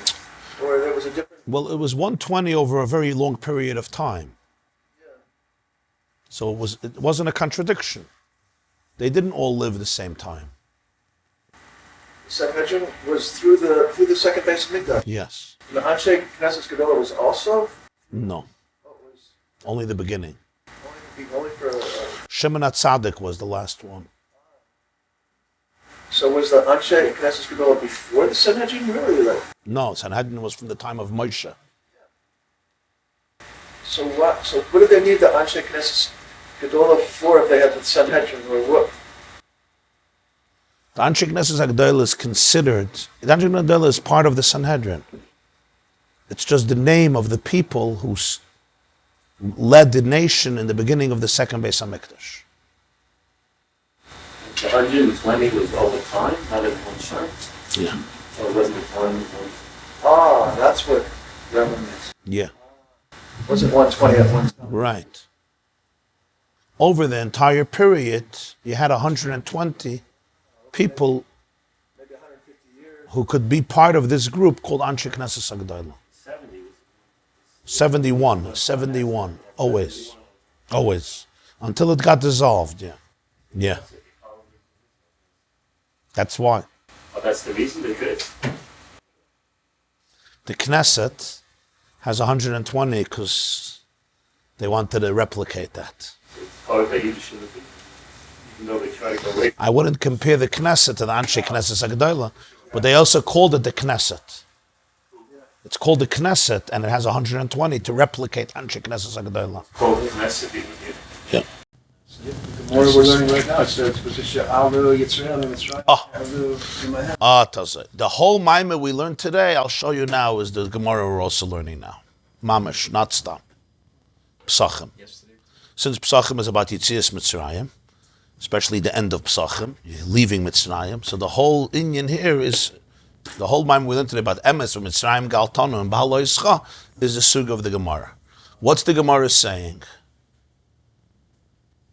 Or there was a different... Well, it was 120 over a very long period of time. So it wasn't a contradiction. They didn't all live at the same time. The Sanhedrin was through the second base of Mikdash? Yes. The Anshe Knesset Gedolah was also? No. Only the beginning. Only for... Shimon HaTzadik was the last one. So was the Anshe Knesset Gedolah before the Sanhedrin? Really? No, Sanhedrin was from the time of Moshe. So what did they need the Anshe Knesset Gedolah for if they had the Sanhedrin, or what? The Anshe Knesset Gedolah is considered, the Anshe Knesset Gedolah is part of the Sanhedrin. It's just the name of the people who led the nation in the beginning of the second Beis HaMikdash. The 120 was all the time, not in one shot. Yeah. So it wasn't one. Ah, that's what Reverend is. Yeah. Wasn't 120 at one time? Right. Over the entire period, you had 120 people Maybe 150 years. who could be part of this group called Anshe Knesset Gedolah. 71, always, until it got dissolved. Yeah. That's why. Oh, that's the reason they could. The Knesset has 120 because they wanted to replicate that. It's part of the Yiddish, even though they try to go away. I wouldn't compare the Knesset to the Anshe Knesset Gedolah, but they also called it the Knesset. It's called the Knesset, and it has 120 to replicate Anshe Knesset Gedolah. Called the Knesset even here. Yeah. The more we're learning right now, so it's Patricia Aldo Yitzhak and Mitzrayim. Tazay. The whole Maimah we learned today, I'll show you now, is the Gemara we're also learning now. Mamash, not stop. Pesachim. Since Pesachim is about Yitzias Mitzrayim, especially the end of Pesachim, leaving Mitzrayim, so the whole Inyan here is, the whole Maimah we learned today about Emes, or Mitzrayim, Galtanu, and Behaaloscha is the sug of the Gemara. What's the Gemara saying?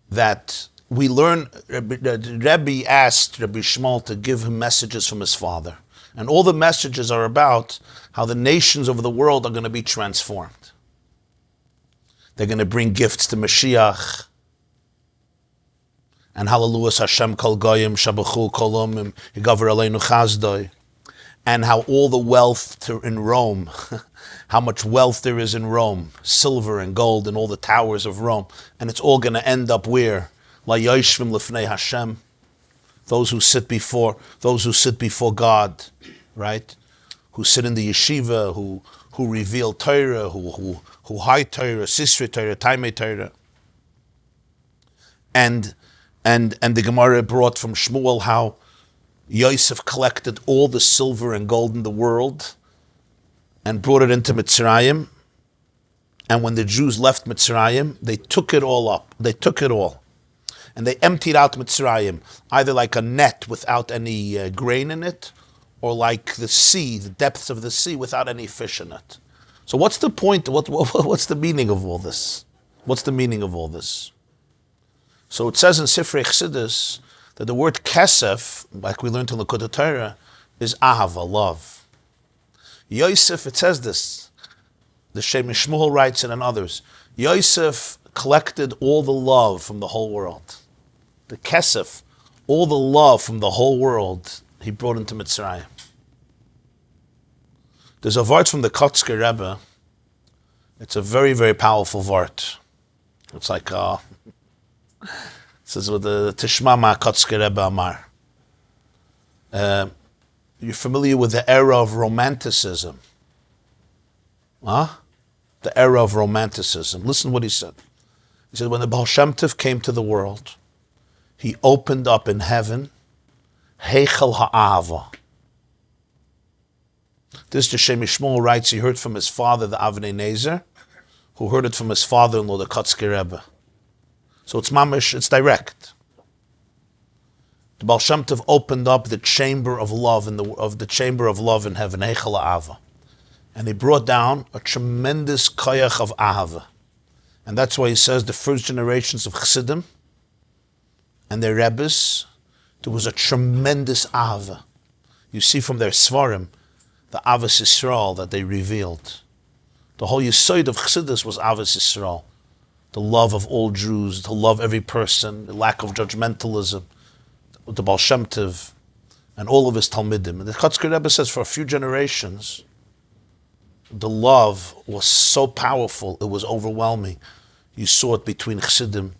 That we learn, Rabbi asked Rabbi Shmuel to give him messages from his father. And all the messages are about how the nations of the world are going to be transformed. They're going to bring gifts to Mashiach. And hallelujah, Hashem kol goyim, shabachu kol omim, higaver aleinu chazdoi. and how all the wealth in Rome, how much wealth there is in Rome, silver and gold and all the towers of Rome, and it's all going to end up where? La yoshvim lefnei Hashem, those who sit before God, right? Who sit in the yeshiva, who reveal Torah, who hide Torah, Sisri Torah, Taimei Torah. And the Gemara brought from Shmuel how Yosef collected all the silver and gold in the world and brought it into Mitzrayim. And when the Jews left Mitzrayim, they took it all up. They took it all. And they emptied out Mitzrayim, either like a net without any grain in it, or like the sea, the depths of the sea without any fish in it. So what's the point? What's the meaning of all this? What's the meaning of all this? So it says in Sifrei Chassidus that the word kesef, like we learned in Likutei Torah, is ahava, love. Yosef, it says this, the Shem Shmuel writes it and others, Yosef collected all the love from the whole world. The kesef, all the love from the whole world, he brought into Mitzrayim. There's a vart from the Kotzker Rebbe. It's a very, very powerful vart. It's like, it says with the Tishma Ma Kotzker Rebbe Amar. You're familiar with the era of Romanticism. Huh? The era of Romanticism. Listen what he said. He said, when the Baal Shem Tov came to the world, he opened up in heaven Heichel Ha'ava. This the Shem Shmuel writes, he heard from his father, the Avnei Nezer, who heard it from his father-in-law, the Kotzker Rebbe. So it's mamish, it's direct. The Baal Shem Tov opened up the chamber of love of the chamber of love in heaven, Heichel Ha'ava. And he brought down a tremendous koyach of ahava. And that's why he says the first generations of Chassidim and their Rebbes, there was a tremendous ahava. You see from their Svarim, the Avos Yisrael that they revealed. The whole Yesod of Chassidus was Avos Yisrael. The love of all Jews, to love every person, the lack of judgmentalism, the Baal Shem Tov, and all of his Talmidim. And the Kotzker Rebbe says for a few generations, the love was so powerful, it was overwhelming. You saw it between Chassidim,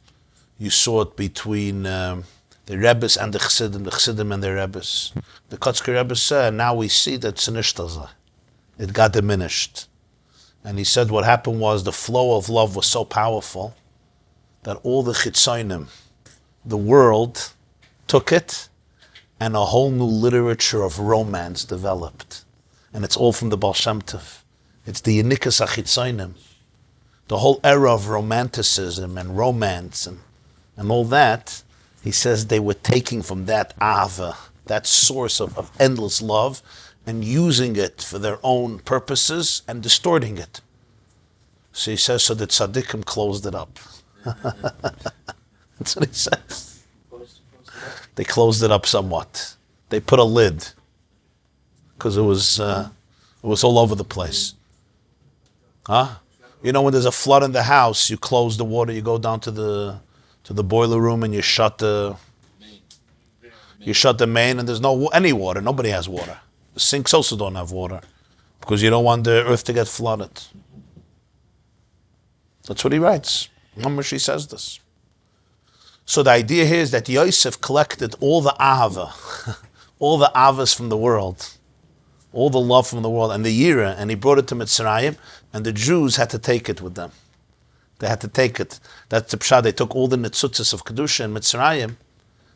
you saw it between the Rebbes and the Chassidim and their Rebbes. The Kotzker Rebbe said, now we see that it got diminished. And he said what happened was the flow of love was so powerful that all the Chitzonim, the world, took it and a whole new literature of romance developed. And it's all from the Baal Shem Tov. It's the Yenikas HaChitzonim. The whole era of romanticism and romance and all that, he says they were taking from that ahava, that source of endless love, and using it for their own purposes and distorting it. So he says, so the tzaddikim closed it up. That's what he says. They closed it up somewhat. They put a lid because it was all over the place. Huh? You know, when there's a flood in the house, you close the water, you go down to the boiler room and you shut the main, and there's no any water. Nobody has water. The sinks also don't have water because you don't want the earth to get flooded. That's what he writes. Mamashi says this. So the idea here is that Yosef collected all the ahava, all the avas from the world, all the love from the world, and the yira, and he brought it to Mitzrayim, and the Jews had to take it with them. They had to take it. That's the pshat. They took all the netzutzas of Kedusha in Mitzrayim,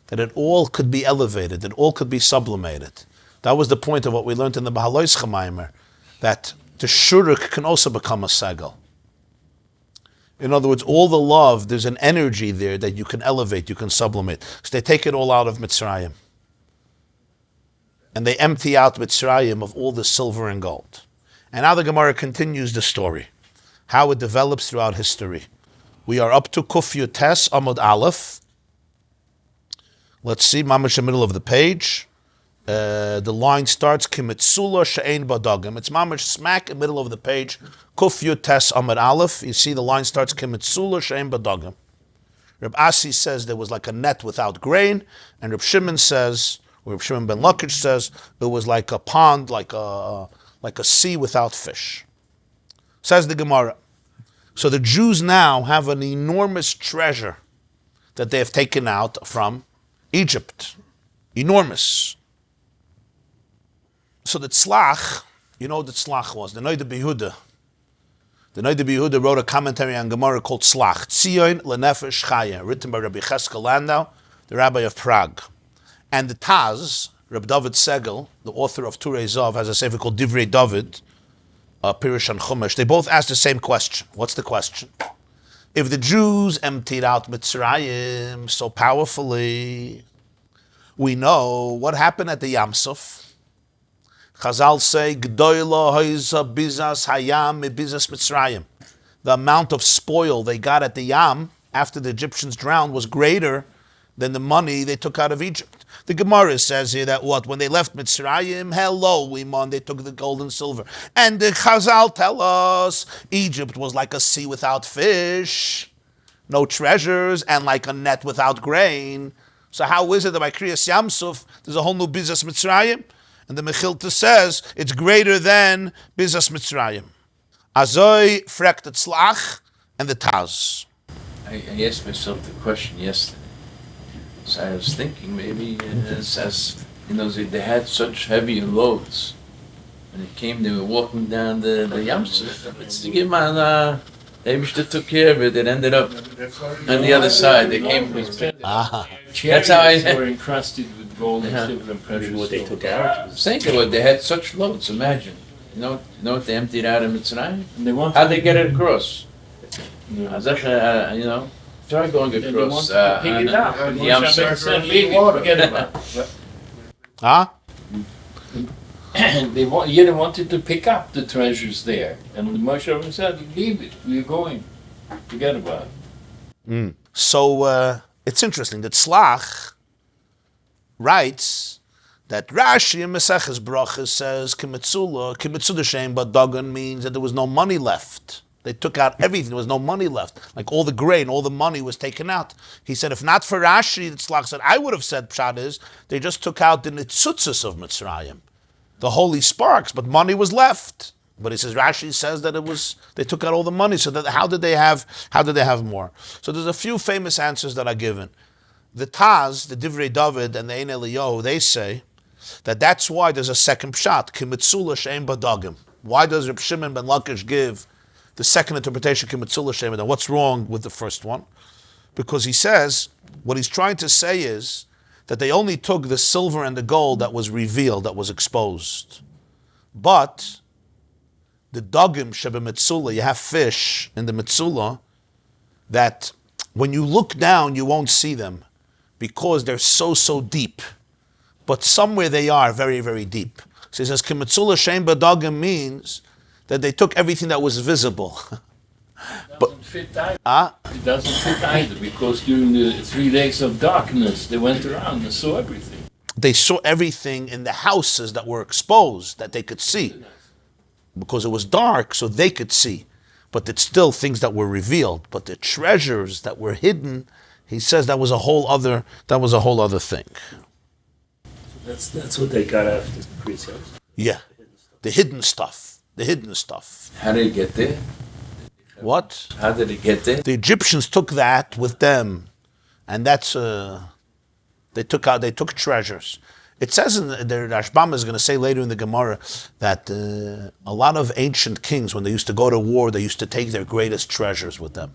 that it all could be elevated, it all could be sublimated. That was the point of what we learned in the Behaaloscha Maimer, that the shuruk can also become a segel. In other words, all the love, there's an energy there that you can elevate, you can sublimate. So they take it all out of Mitzrayim. And they empty out Mitzrayim of all the silver and gold. And now the Gemara continues the story, how it develops throughout history. We are up to Kuf Yutes Amud Aleph. Let's see, mamash in the middle of the page. The line starts, Kimitzula She'ein Badagim. It's mamash smack in the middle of the page. Kuf Yutes Amud Aleph. You see the line starts, Kimitzula She'ein Badagim. Reb Asi says there was like a net without grain, and Reb Shimon says, Where Shimon ben Lakish says it was like a pond, like a sea without fish. Says the Gemara. So the Jews now have an enormous treasure that they have taken out from Egypt. Enormous. So the tzlach, you know what the tzlach was? The Noida Behuda. The Noida Behuda wrote a commentary on Gemara called Tzlach. Tzion Lenefesh Chaya, written by Rabbi Cheskel Landau, the rabbi of Prague. And the Taz, Rabbi David Segel, the author of Turei Zav, has a sefer called Divrei David, Pirush and Chumash. They both ask the same question. What's the question? If the Jews emptied out Mitzrayim so powerfully, we know what happened at the Yam Suf. Chazal say, G'doyla hoiza bizas hayam bizas Mitzrayim. The amount of spoil they got at the Yam after the Egyptians drowned was greater than the money they took out of Egypt. The Gemara says here that what? When they left Mitzrayim, hello, Iman, they took the gold and silver. And the Chazal tell us Egypt was like a sea without fish, no treasures, and like a net without grain. So how is it that by Kriyas Yamsuf, there's a whole new Bizas Mitzrayim? And the Mechilta says it's greater than Bizas Mitzrayim. Azoi, Frekt Tzlach, and the Taz. I asked myself the question yesterday. So I was thinking maybe as you know, they had such heavy loads. When it came, they were walking down the Yamsuf. It's to give man, they took care of it. It ended up on the other side. They came with That's how I were encrusted with gold and silver and precious What they stones. took out. saying they had such loads. Imagine, you know what they emptied out of Mitzrayim. And they wanted How'd they get it across? you know, You know, try going they across. wanted to pick it up. on And the Yamsuf. said, leave it, forget about it. Huh? They wanted to pick up the treasures there. And Moshe Rabbeinu said, leave it, we're going. Forget about it. So it's interesting that Tzlach writes that Rashi in Maseches Brachas says Kimitzula Shem Dagan means that there was no money left. They took out everything. There was no money left. Like all the grain, all the money was taken out. He said, if not for Rashi, the Tzlach said, I would have said Pshat is, they just took out the Nitzutzis of Mitzrayim, the holy sparks, but money was left. But he says, Rashi says that they took out all the money. So that how did they have more? So there's a few famous answers that are given. The Taz, the Divrei David, and the Ein Eliyahu, they say that that's why there's a second Pshat, Kimitzula Shein Badagim. Why does Reb Shimon ben Lakish give the second interpretation, Kimitzula Shein Badagim? What's wrong with the first one? Because he says, what he's trying to say is that they only took the silver and the gold that was revealed, that was exposed. But the dagim shebe mitzula, you have fish in the mitzula that when you look down, you won't see them because they're so deep. But somewhere they are very, very deep. So he says, Kimitzula Shem Badagim means that they took everything that was visible. It doesn't fit either. It doesn't fit either because during the 3 days of darkness, they went around and saw everything. They saw everything in the houses that were exposed, that they could see. Because it was dark, so they could see. But it's still things that were revealed. But the treasures that were hidden, he says that was a whole other thing. That's what they got after the precepts. Yeah. The hidden stuff. How did it get there? What? How did it get there? The Egyptians took that with them. And that's they took treasures. It says in the Rashbam is going to say later in the Gemara that a lot of ancient kings, when they used to go to war, they used to take their greatest treasures with them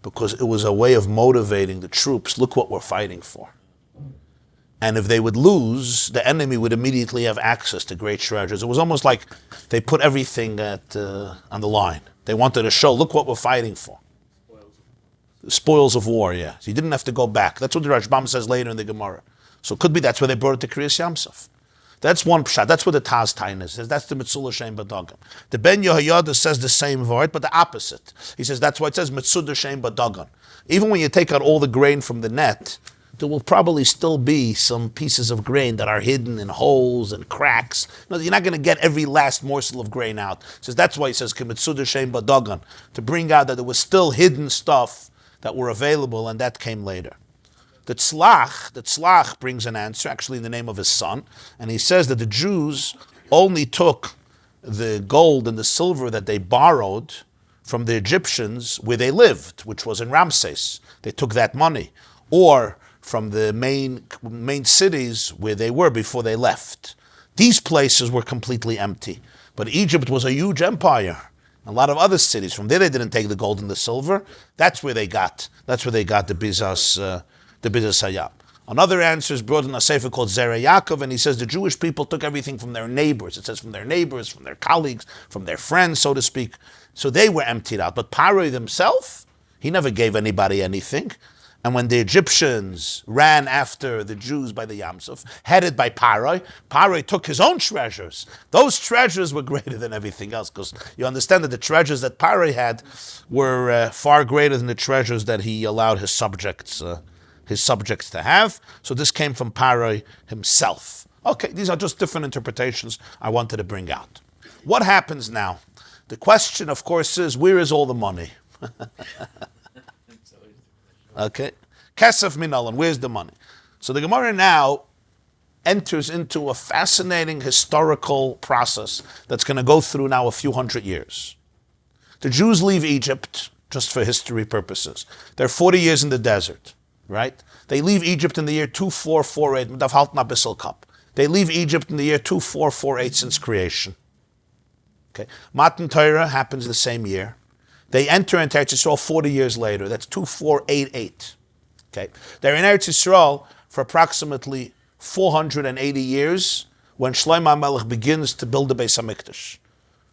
because it was a way of motivating the troops. Look what we're fighting for. And if they would lose, the enemy would immediately have access to great treasures. It was almost like they put everything on the line. They wanted to show, look what we're fighting for. Spoils of war, yeah. So you didn't have to go back. That's what the Rashbam says later in the Gemara. So it could be that's where they brought it to Kriyas Yamsuf. That's one pshat. That's what the Taz Tain says. That's the Mitzula Shem Badagim. The Ben Yehoyada says the same word, but the opposite. He says that's why it says Mitzula Shem Badagim. Even when you take out all the grain from the net, there will probably still be some pieces of grain that are hidden in holes and cracks. No, you're not going to get every last morsel of grain out. He says that's why he says Mitzula Shem Badagim, to bring out that there was still hidden stuff that were available, and that came later. The Tzlach brings an answer, actually in the name of his son, and he says that the Jews only took the gold and the silver that they borrowed from the Egyptians where they lived, which was in Ramses. They took that money, or from the main cities where they were before they left. These places were completely empty. But Egypt was a huge empire. A lot of other cities, from there they didn't take the gold and the silver. That's where they got the Bizas Hayab. Another answer is brought in a sefer called Zerah Yaakov, and he says the Jewish people took everything from their neighbors. It says from their neighbors, from their colleagues, from their friends, so to speak. So they were emptied out. But Paro himself, he never gave anybody anything. And when the Egyptians ran after the Jews by the Yam Suf, headed by Paro took his own treasures. Those treasures were greater than everything else, because you understand that the treasures that Paro had were far greater than the treasures that he allowed his subjects to have. So this came from Paro himself. Okay, these are just different interpretations I wanted to bring out. What happens now? The question, of course, is where is all the money? Okay, Kesef Minalan, where's the money? So the Gemara now enters into a fascinating historical process that's going to go through now a few hundred years. The Jews leave Egypt, just for history purposes. They're 40 years in the desert, right? They leave Egypt in the year 2448, They leave Egypt in the year 2448 since creation. Okay, Matan Torah happens the same year. They enter into Eretz Yisrael 40 years later. That's 2488. Okay, they're in Eretz Yisrael for approximately 480 years when Shlomo HaMelech begins to build the Beis HaMikdash.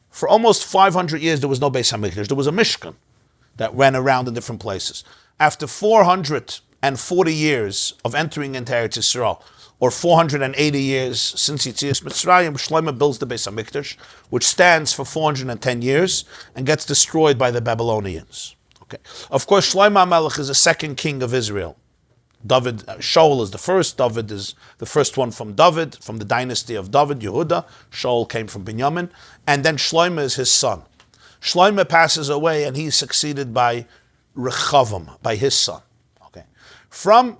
For almost 500 years, there was no Beis HaMikdash. There was a Mishkan that ran around in different places. After 440 years of entering into Eretz Yisrael, or 480 years since Yetzias Mitzrayim, Shlomo builds the Beis HaMikdash, which stands for 410 years and gets destroyed by the Babylonians. Okay. Of course, Shlomo HaMelech is the second king of Israel. Shaul is the first. David is the first one from David, from the dynasty of David, Yehuda. Shaul came from Binyamin. And then Shlomo is his son. Shlomo passes away and he's succeeded by Rechavam, by his son. Okay. From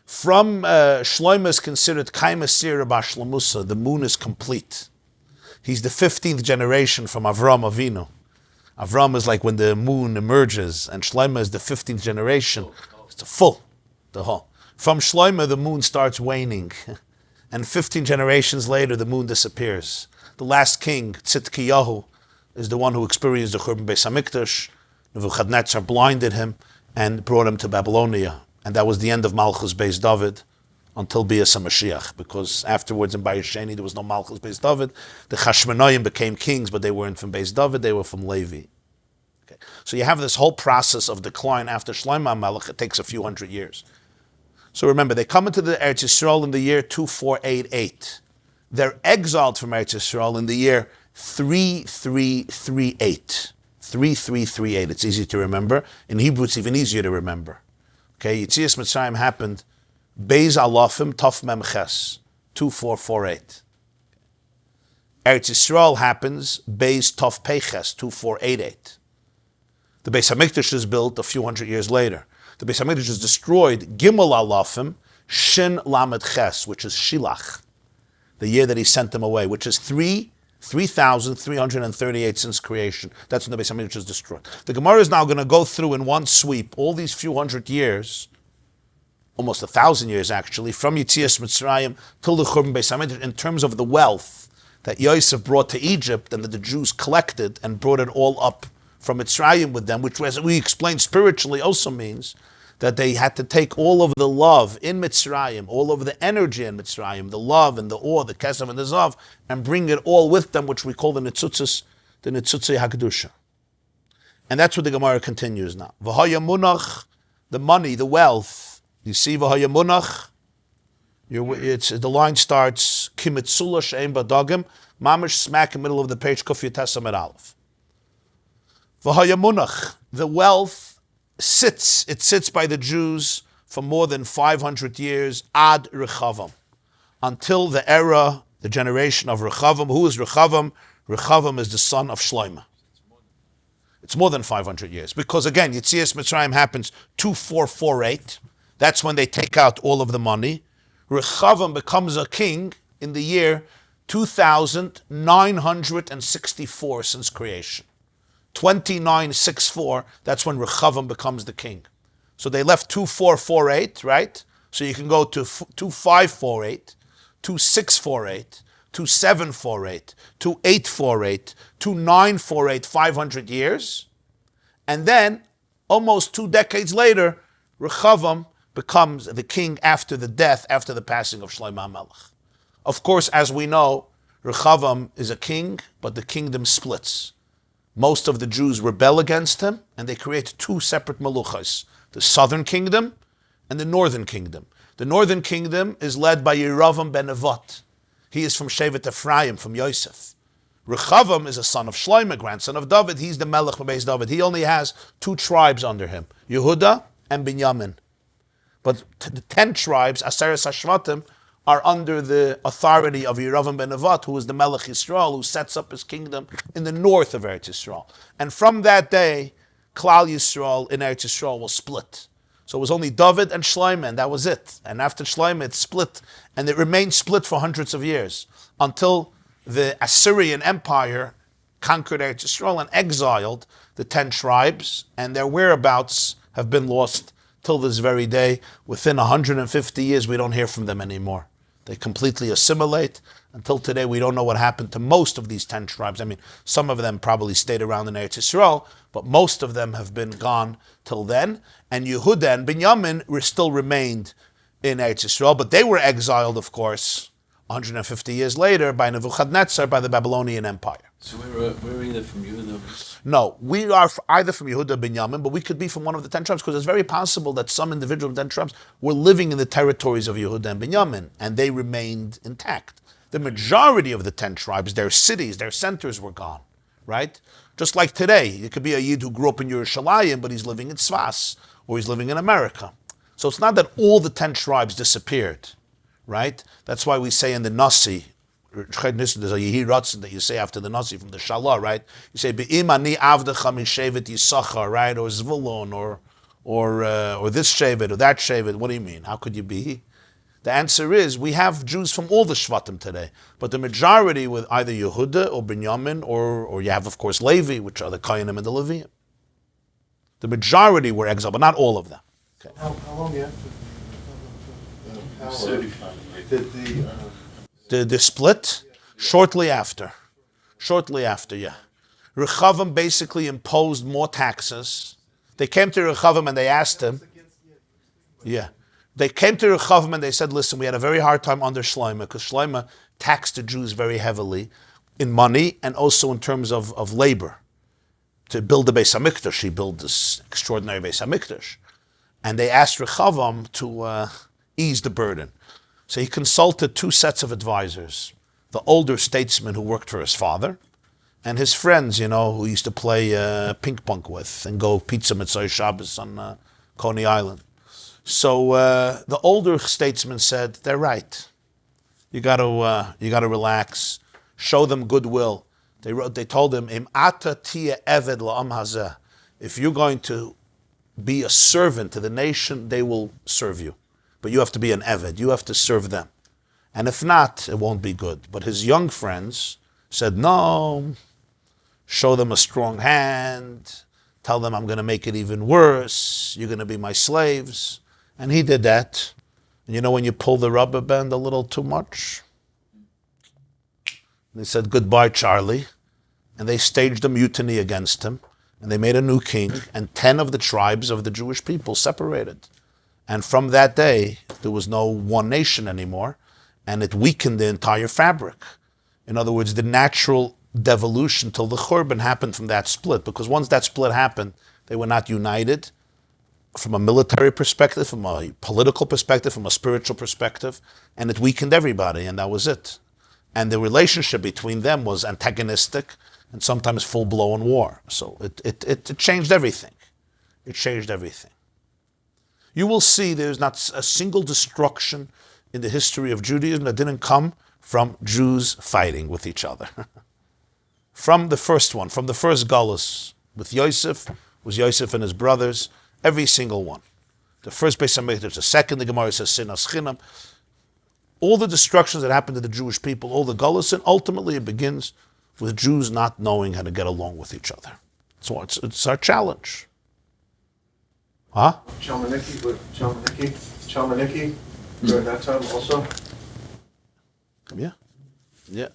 Shlomo is considered Chaim Asir Bashlemusa. The moon is complete. He's the 15th generation from Avram Avinu. Avram is like when the moon emerges, and Shlomo is the 15th generation. It's the whole. From Shlomo, the moon starts waning, and 15 generations later, the moon disappears. The last king, Tzidkiyahu, is the one who experienced the Churban Beis HaMikdash. Nebuchadnezzar blinded him and brought him to Babylonia. And that was the end of Malchus Beis David until Bias HaMashiach, because afterwards in Bayis Sheni there was no Malchus Beis David. The Chashmonaim became kings, but they weren't from Beis David, they were from Levi. Okay. So you have this whole process of decline after Shlomo HaMelech. It takes a few hundred years. So remember, they come into the Eretz Yisrael in the year 2488. They're exiled from Eretz Yisrael in the year 3338. 3338. It's easy to remember. In Hebrew, it's even easier to remember. Okay, Yetzias Mitzrayim happened Beis Alafim Taf Mem Ches 2448. Eretz Yisrael happens Beis Taf Peches 2488. The Beis HaMikdash is built a few hundred years later. The Beis HaMikdash is destroyed Gimel Alafim Shin Lamed Ches, which is Shilach, the year that he sent them away, which is 3,338 since creation. That's when the Beis HaMikdash is destroyed. The Gemara is now going to go through in one sweep all these few hundred years, almost 1,000 years actually, from Yetzias Mitzrayim till the Churban Beis HaMikdash, in terms of the wealth that Yosef brought to Egypt and that the Jews collected and brought it all up from Mitzrayim with them, which, as we explained spiritually, also means that they had to take all of the love in Mitzrayim, all of the energy in Mitzrayim, the love and the awe, the kesef and the zav, and bring it all with them, which we call the Nitzutzei HaKedusha. And that's what the Gemara continues now. V'haya munach, the money, the wealth. You see V'haya munach? The line starts, Kimitzula she'em badagim, mamish smack in the middle of the page, Kuf Yutes Amud Aleph. V'haya munach, the wealth, it sits by the Jews for more than 500 years, ad Rechavam, until the era, the generation of Rechavam. Who is Rechavam? Rechavam is the son of Shlomo. It's more than 500 years, because again, Yetzias Mitzrayim happens 2448. That's when they take out all of the money. Rechavam becomes a king in the year 2964 since creation. 2964, that's when Rechavam becomes the king. So they left 2448, right? So you can go to 2548, 2648, 2748, 2848, 2948, 500 years. And then, almost 2 decades later, Rechavam becomes the king after the passing of Shlomo HaMelech. Of course, as we know, Rechavam is a king, but the kingdom splits. Most of the Jews rebel against him, and they create 2 separate meluchas, the southern kingdom and the northern kingdom. The northern kingdom is led by Yeravam ben Nevat. He is from Shevet Ephraim, from Yosef. Rechavam is a son of Shlomo, grandson of David. He's the Melech Beis David. He only has 2 tribes under him, Yehuda and Binyamin. But the 10 tribes, Aseres HaShvatim, are under the authority of Yeravam ben Nevat, who is the Melech Yisrael, who sets up his kingdom in the north of Eretz Yisrael. And from that day, Klal Yisrael in Eretz Yisrael will split. So it was only David and Shlomo, and that was it. And after Shlomo, it split, and it remained split for hundreds of years, until the Assyrian Empire conquered Eretz Yisrael and exiled the 10 tribes, and their whereabouts have been lost till this very day. Within 150 years, we don't hear from them anymore. They completely assimilate. Until today, we don't know what happened to most of these 10 tribes. I mean, some of them probably stayed around in Eretz Yisrael, but most of them have been gone till then. And Yehuda and Binyamin still remained in Eretz Yisrael, but they were exiled, of course, 150 years later by Nebuchadnezzar, by the Babylonian Empire. So we're either from Yehuda. No, we are either from Yehuda or Binyamin, but we could be from one of the 10 tribes, because it's very possible that some individual 10 tribes were living in the territories of Yehuda and Binyamin, and they remained intact. The majority of the 10 tribes, their cities, their centers were gone, right? Just like today, it could be a Yid who grew up in Yerushalayim, but he's living in Tzfas, or he's living in America. So it's not that all the 10 tribes disappeared, right? That's why we say in the Nasi, there's a Yehi Ratzin that you say after the Nasi from the Shalah, right? You say, Be'im ani avdecha min shevet Yisachar, right? Or Zvulun, or this shevet, or that shevet. What do you mean? How could you be? The answer is, we have Jews from all the Shvatim today, but the majority with either Yehuda or Binyamin, or you have, of course, Levi, which are the Chaim and the Leviim. The majority were exiled, but not all of them. Okay. How long after the power did The split? Shortly after, yeah. Rechavam basically imposed more taxes. They came to Rechavam and they asked him, They came to Rechavam and they said, listen, we had a very hard time under Shlomo, because Shlomo taxed the Jews very heavily in money and also in terms of labor. To build the Beis HaMikdash, he built this extraordinary Beis HaMikdash. And they asked Rechavam to ease the burden. So he consulted 2 sets of advisors. The older statesman who worked for his father, and his friends, who he used to play ping pong with and go pizza mitzvah Shabbos on Coney Island. So the older statesman said, they're right. You got to relax. Show them goodwill. They told him, Im ata tia eved la'am hazeh. If you're going to be a servant to the nation, they will serve you. But you have to be an eved. You have to serve them. And if not, it won't be good. But his young friends said, no, show them a strong hand. Tell them I'm going to make it even worse. You're going to be my slaves. And he did that. And when you pull the rubber band a little too much? They said, goodbye, Charlie. And they staged a mutiny against him. And they made a new king. And 10 of the tribes of the Jewish people separated. And from that day, there was no one nation anymore. And it weakened the entire fabric. In other words, the natural devolution till the Churban happened from that split. Because once that split happened, they were not united. From a military perspective, from a political perspective, from a spiritual perspective, and it weakened everybody, and that was it. And the relationship between them was antagonistic and sometimes full-blown war. So it changed everything. It changed everything. You will see there's not a single destruction in the history of Judaism that didn't come from Jews fighting with each other. From the first one, from the first Galus with Yosef, was Yosef and his brothers, every single one. the first Beis HaMikdash, the second, the Gemara says sinas chinam. All the destructions that happened to the Jewish people, all the gullus, and ultimately it begins with Jews not knowing how to get along with each other. So it's our challenge. Huh? Chalmaniki, during that time also? Yeah. The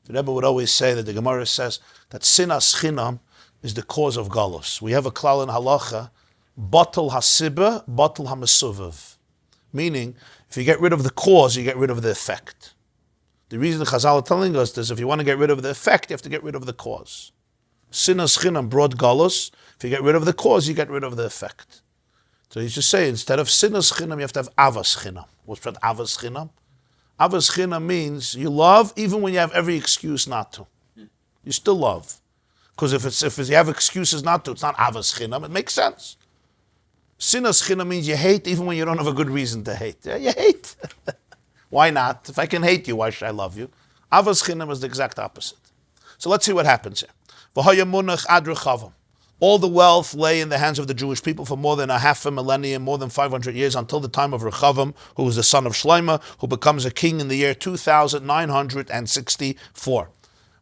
Rebbe would always say that the Gemara says that sinas chinam is the cause of galus. We have a klal in halacha, batal hasibah, batal hamesuvav. Meaning, if you get rid of the cause, you get rid of the effect. The reason the Chazal are telling us is if you want to get rid of the effect, you have to get rid of the cause. Sinas chinam brought galus. If you get rid of the cause, you get rid of the effect. So you just say, instead of sinas chinam, you have to have avas chinam. What's called avas chinam? Avas chinam means you love even when you have every excuse not to. You still love. Because if you have excuses not to, it's not avas chinam. It makes sense. Sinas chinam means you hate even when you don't have a good reason to hate. Yeah, you hate. Why not? If I can hate you, why should I love you? Avas chinam is the exact opposite. So let's see what happens here. All the wealth lay in the hands of the Jewish people for more than a half a millennium, more than 500 years, until the time of Rechavam, who was the son of Shlomo, who becomes a king in the year 2964.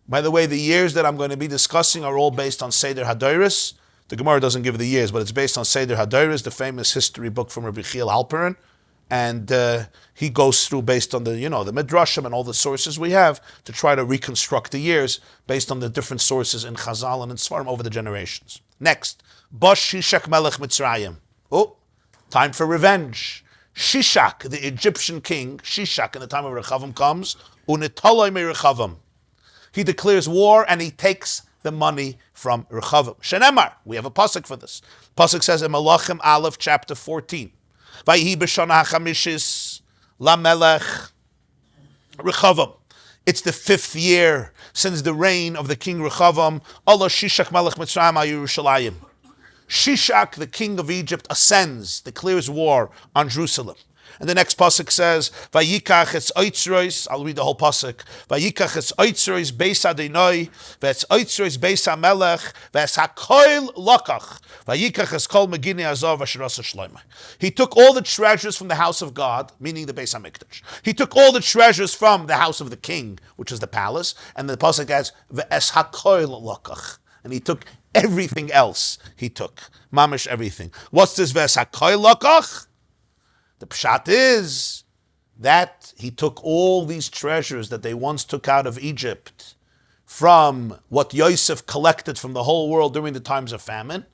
By the way, the years that I'm going to be discussing are all based on Seder Hadoros. The Gemara doesn't give the years, but it's based on Seder Hadoros, the famous history book from Rabbi Chiel Halperin. And he goes through based on the Midrashim and all the sources we have to try to reconstruct the years based on the different sources in Chazal and in Svarim over the generations. Next, Bosh Shishak Melech Mitzrayim. Oh, time for revenge. Shishak, the Egyptian king, Shishak in the time of Rechavam comes, Unitoloi me Rechavam. He declares war and he takes the money from Rechavam. Shenemar, we have a pasuk for this. Pasuk says in Malachim Aleph chapter 14. Vayhi b'shana hachamishis lamelech Rechavam. It's the 5th year since the reign of the king Rechavam. Allah Shishak Melech Mitzrayim Yerushalayim. Shishak, the king of Egypt, ascends, declares war on Jerusalem. And the next pasuk says, "Vayikach es oitzrois." I'll read the whole pasuk. Vayikach es oitzrois beis Adonai, ve'es oitzrois beis Hamelech, ve'es hakoil lokach. Vayikach es kol megini azov asher asa shloimeh. He took all the treasures from the house of God, meaning the Beis Hamikdash. He took all the treasures from the house of the king, which is the palace, and the pasuk adds, ve'es hakoil lokach. And he took everything else. He took mamish everything. What's this ve'es hakoil lokach? The pshat is that he took all these treasures that they once took out of Egypt from what Yosef collected from the whole world during the times of famine,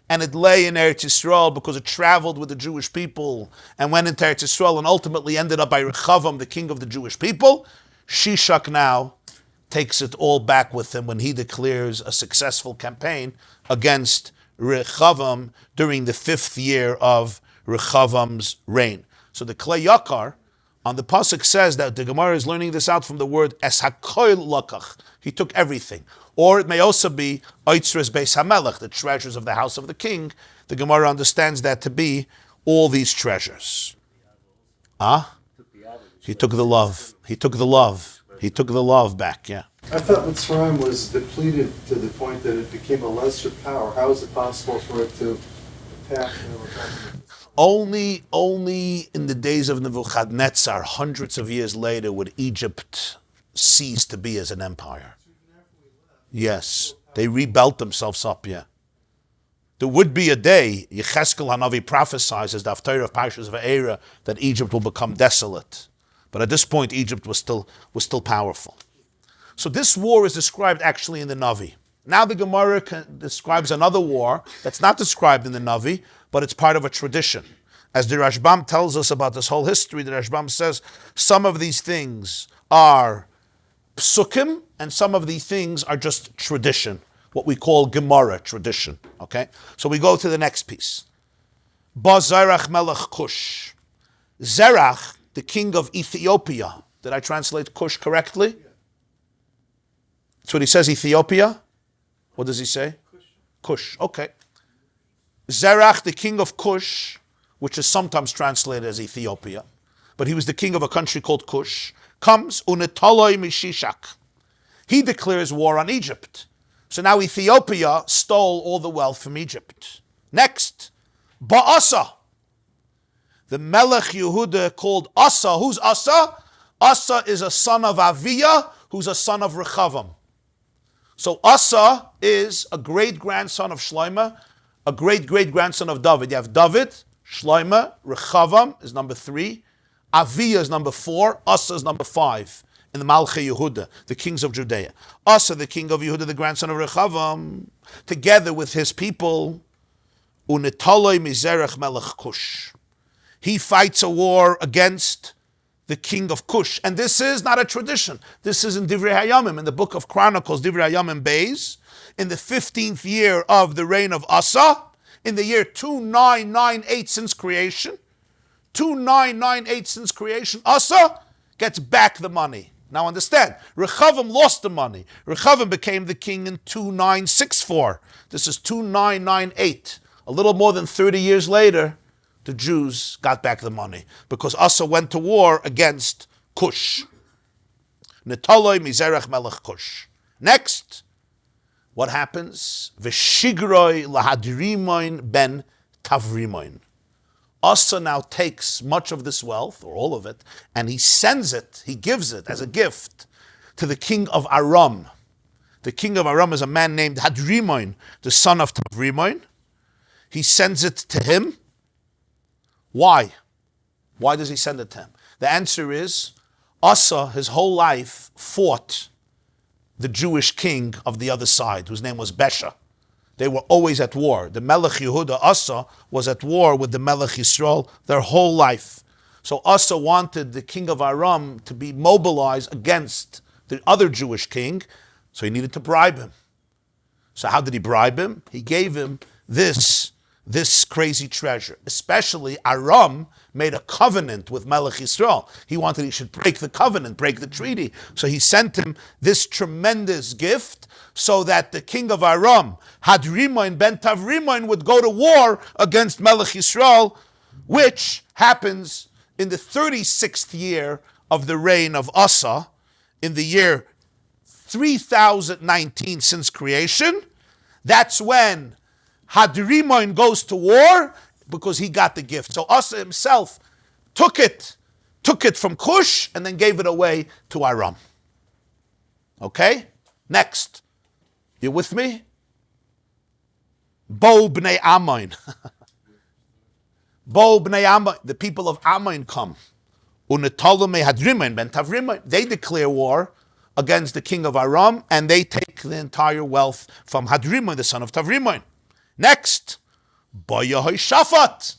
and it lay in Eretz Yisrael because it traveled with the Jewish people and went into Eretz Yisrael and ultimately ended up by Rechavam, the king of the Jewish people. Shishak now takes it all back with him when he declares a successful campaign against Rechavam during the 5th year of Rechavam's reign. So the Klei Yakar on the pasuk says that the Gemara is learning this out from the word es hakoil lakach. He took everything. Or it may also be oitzres beis hamelech, the treasures of the house of the king. The Gemara understands that to be all these treasures. He took the love. He took the love. He took the love back, yeah. I thought Mitzrayim was depleted to the point that it became a lesser power. How is it possible for it to attack? Only in the days of Nebuchadnezzar, hundreds of years later, would Egypt cease to be as an empire. Yes, they rebuilt themselves up, yeah. There would be a day, Yecheskel Hanavi prophesies as the Haftarah of Parshas Ve'era, that Egypt will become desolate. But at this point, Egypt was still powerful. So this war is described actually in the Navi. Now the Gemara describes another war that's not described in the Navi, but it's part of a tradition. As the Rashbam tells us about this whole history, the Rashbam says some of these things are psukim and some of these things are just tradition, what we call Gemara tradition. Okay, so we go to the next piece. Ba Zerach Melech Kush. Zerach, the king of Ethiopia. Did I translate Kush correctly? That's what he says, Ethiopia. What does he say? Kush. Okay. Zerach, the king of Kush, which is sometimes translated as Ethiopia, but he was the king of a country called Kush, comes unetoloi mishishak. He declares war on Egypt. So now Ethiopia stole all the wealth from Egypt. Next, Ba'asa. the Melech Yehuda called Asa. Who's Asa? Asa is a son of Aviyah, who's a son of Rechavam. So Asa is a great-grandson of Shlomo, a great-great-grandson of David. You have David, Shlomo, Rechavam is number 3, Aviyah is number 4, Asa is number 5 in the Malchei Yehuda, the kings of Judea. Asa, the king of Yehuda, the grandson of Rechavam, together with his people, Unitoloi Mizerach Melech Kush. He fights a war against the king of Cush. And this is not a tradition. This is in Divrei Hayamim, in the book of Chronicles, Divrei Hayamim Beis, in the 15th year of the reign of Asa, in the year 2998 since creation. 2998 since creation, Asa gets back the money. Now understand, Rechavam lost the money. Rechavam became the king in 2964. This is 2998. A little more than 30 years later, the Jews got back the money because Asa went to war against Cush. Netoloi Mizerach Melech Cush. Next, what happens? Veshigroi lahadrimoin ben tavrimoin. Asa now takes much of this wealth, or all of it, and he sends it, he gives it as a gift to the king of Aram. The king of Aram is a man named Hadrimoin, the son of Tavrimoin. He sends it to him. Why? Why does he send it to him? The answer is, Asa, his whole life, fought the Jewish king of the other side, whose name was Besha. They were always at war. The Melech Yehuda, Asa, was at war with the Melech Yisrael their whole life. So Asa wanted the king of Aram to be mobilized against the other Jewish king, so he needed to bribe him. So how did he bribe him? He gave him this crazy treasure. Especially Aram made a covenant with Melech Yisrael. He should break the covenant, break the treaty. So he sent him this tremendous gift so that the king of Aram, Hadrimoin ben Tavrimoin, would go to war against Melech Yisrael, which happens in the 36th year of the reign of Asa, in the year 3019 since creation. That's when Hadrimoin goes to war because he got the gift. So Asa himself took it from Cush and then gave it away to Aram. Okay? Next. You with me? Bo bnei Ammon. Bo bnei Ammon. The people of Ammon come. Unetolome Hadrimoin ben Tavrimoin. They declare war against the king of Aram and they take the entire wealth from Hadrimoin, the son of Tavrimoin. Next, Bo Yehoshaphat.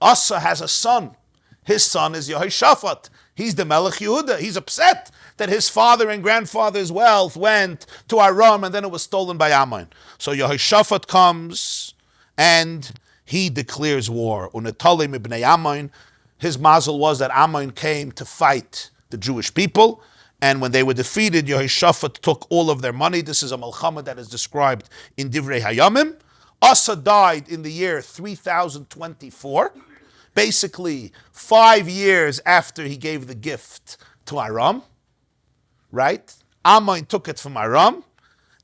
Asa has a son. His son is Yehoshaphat. He's the Melech Yehuda. He's upset that his father and grandfather's wealth went to Aram and then it was stolen by Ammon. So Yehoshaphat comes and he declares war. Unetolei mibnei Ammon. His mazel was that Ammon came to fight the Jewish people, and when they were defeated, Yehoshaphat took all of their money. This is a malchama that is described in Divrei Hayamim. Asa died in the year 3024, basically 5 years after he gave the gift to Aram, right? Ammon took it from Aram,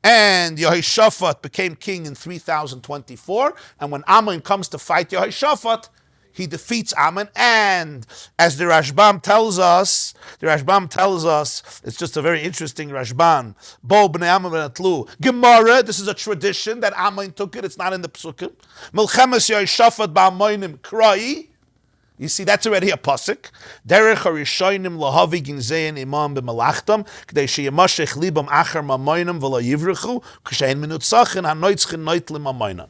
and Yehoshaphat became king in 3024, and when Ammon comes to fight Yehoshaphat, he defeats Ammon, and as the Rashbam tells us, it's just a very interesting Rashbam. Bo bnei Ammon v'natlu. Gemara, this is a tradition that Ammon took it, it's not in the Psukim. Milchemes Yehoshaphat ba'amonim krai. You see, that's already a pasuk. Derech harishonim lahavi ginzein imam b'malachtam k'dei sheyamashech libam acher mamonim v'lo yivrechu k'shein minutzachin hanoitzchin noitlim mamonim.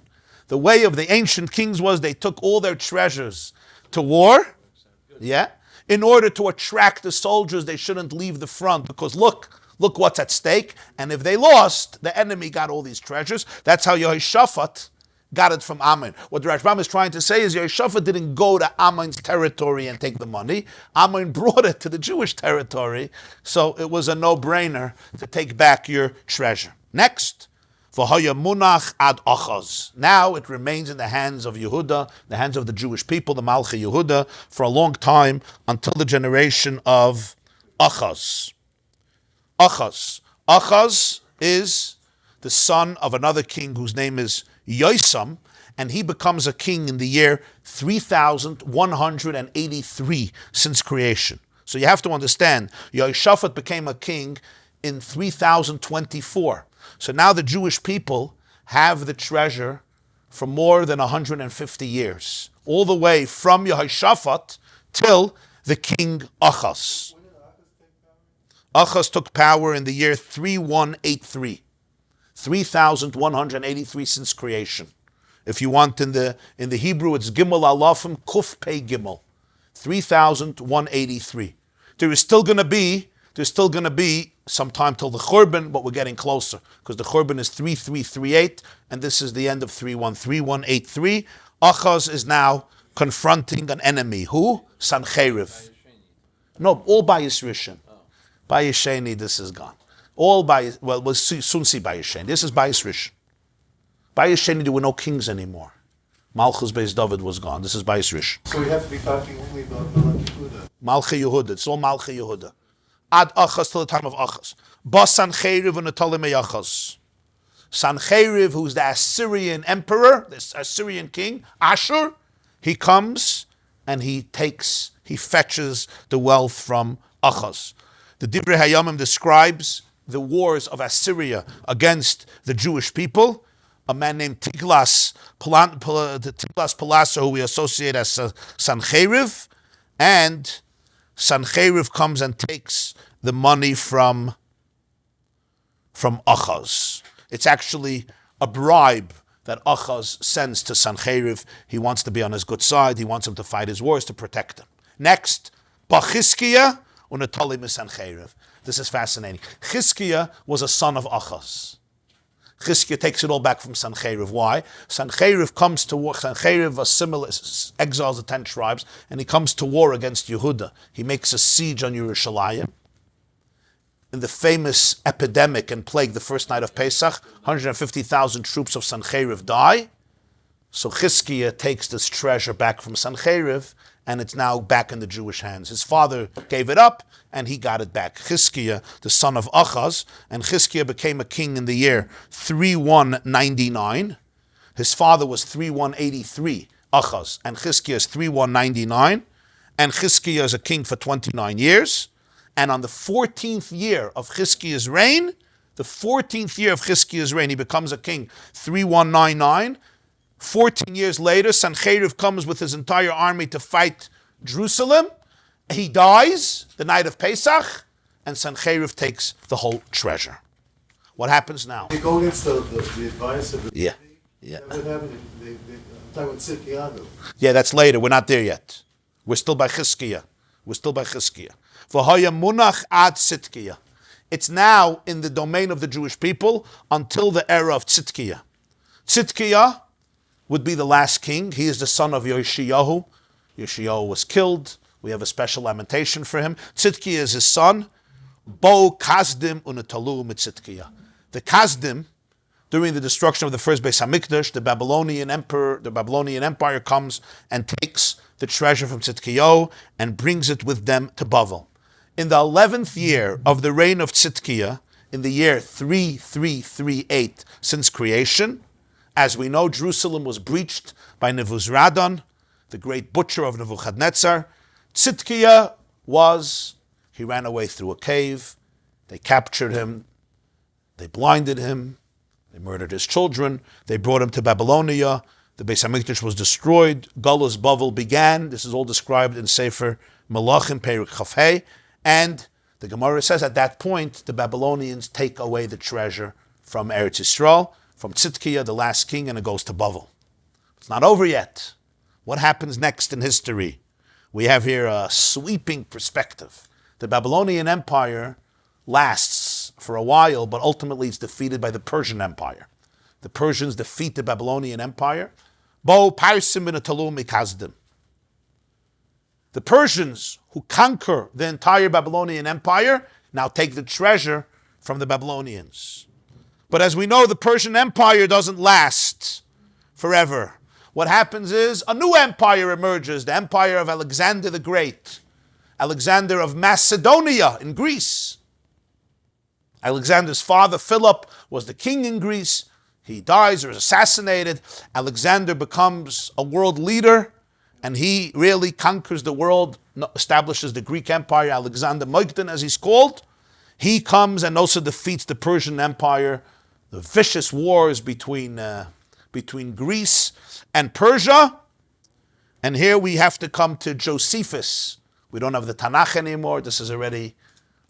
The way of the ancient kings was they took all their treasures to war, in order to attract the soldiers. They shouldn't leave the front because look what's at stake. And if they lost, the enemy got all these treasures. That's how Yehoshaphat got it from Ammon. What the Rashbam is trying to say is Yehoshaphat didn't go to Ammon's territory and take the money. Ammon brought it to the Jewish territory, so it was a no-brainer to take back your treasure. Next. Munach ad Achaz. Now it remains in the hands of Yehuda, the hands of the Jewish people, the Malchei Yehuda, for a long time until the generation of Achaz. Achaz is the son of another king whose name is Yosam, and he becomes a king in the year 3183 since creation. So you have to understand, Yehoshaphat became a king in 3024. So now the Jewish people have the treasure for more than 150 years, all the way from Yehoshaphat till the king Achaz. Achaz took power in the year 3183. 3,183 since creation. If you want in the Hebrew, it's Gimel Alafim Kuf Pei Gimel. 3,183. There's still going to be some time till the Churban, but we're getting closer because the Churban is 3338, and this is the end of 3183. Achaz is now confronting an enemy. Who? Sancheriv. No, all by Yisrishon. By Yisheni, this is gone. All by, well, we'll soon see by Yisheni. This is by Yisrishon. By Yisheni, there were no kings anymore. Malchus Beis David was gone. This is by Yisrishon. So we have to be talking only about Malach Yehuda. Malchi Yehuda. It's all Malchi Yehuda. Ad Achaz till the time of Achaz. Bas Sancheriv and Natalim Achaz. Sancheriv, who's the Assyrian emperor, this Assyrian king, Ashur, he comes and he fetches the wealth from Achaz. The Divrei Hayamim describes the wars of Assyria against the Jewish people. A man named Tiglas Pileser, who we associate as Sancheriv, and Sancheriv comes and takes the money from Achaz. It's actually a bribe that Achaz sends to Sancheriv. He wants to be on his good side. He wants him to fight his wars to protect him. Next, Bachizkiah unatali Sancheriv. This is fascinating. Chizkiah was a son of Achaz. Chizkiah takes it all back from Sancheriv. Why? Sancheriv comes to war. Sancheriv exiles the 10 tribes, and he comes to war against Yehuda. He makes a siege on Yerushalayim. In the famous epidemic and plague, the first night of Pesach, 150,000 troops of Sancheriv die. So Chizkiah takes this treasure back from Sancheriv, and it's now back in the Jewish hands. His father gave it up, and he got it back. Chizkiah, the son of Achaz, and Chizkiah became a king in the year 3199. His father was 3183, Achaz, and Chizkiah is 3199, and Chizkiah is a king for 29 years. And on the 14th year of Chizkiah's reign, he becomes a king, 3199. 14 years later, Sancheriv comes with his entire army to fight Jerusalem. He dies the night of Pesach, and Sancheriv takes the whole treasure. What happens now? They go against the advice of the Yeah. What happened? I'm talking about Tzidkiyahu. Yeah, that's later. We're not there yet. We're still by Chizkiah. V'haya munach ad Tzidkiah. It's now in the domain of the Jewish people until the era of Tzidkiah. Tzidkiah would be the last king. He is the son of Yoshiyahu. Yoshiyahu was killed. We have a special lamentation for him. Tzidkiah is his son. Bo Kazdim unatalu mit Tzidkiah. The Kazdim, during the destruction of the first Beis Hamikdash, the Babylonian Empire comes and takes the treasure from Tzidkiyahu and brings it with them to Bavel. In the 11th year of the reign of Tzidkiah, in the year 3338 since creation, as we know, Jerusalem was breached by Nebuzaradan, the great butcher of Nebuchadnezzar. Tzidkiah he ran away through a cave. They captured him. They blinded him. They murdered his children. They brought him to Babylonia. The Beis Hamikdash was destroyed. Galus Bavel began. This is all described in Sefer Melachim, Perek Chafhei. And the Gemara says at that point, the Babylonians take away the treasure from Eretz Yisrael, from Tzidkiah, the last king, and it goes to Bavel. It's not over yet. What happens next in history? We have here a sweeping perspective. The Babylonian Empire lasts for a while, but ultimately it's defeated by the Persian Empire. The Persians defeat the Babylonian Empire. Bo Parsim bin Atalum Mikazdim. The Persians, who conquer the entire Babylonian Empire, now take the treasure from the Babylonians. But as we know, the Persian Empire doesn't last forever. What happens is a new empire emerges, the empire of Alexander the Great. Alexander of Macedonia in Greece. Alexander's father, Philip, was the king in Greece. he dies or is assassinated. Alexander becomes a world leader, and he really conquers the world, establishes the Greek Empire, Alexander Magdan, as he's called. He comes and also defeats the Persian Empire, the vicious wars between Greece and Persia. And here we have to come to Josephus. We don't have the Tanakh anymore. This is already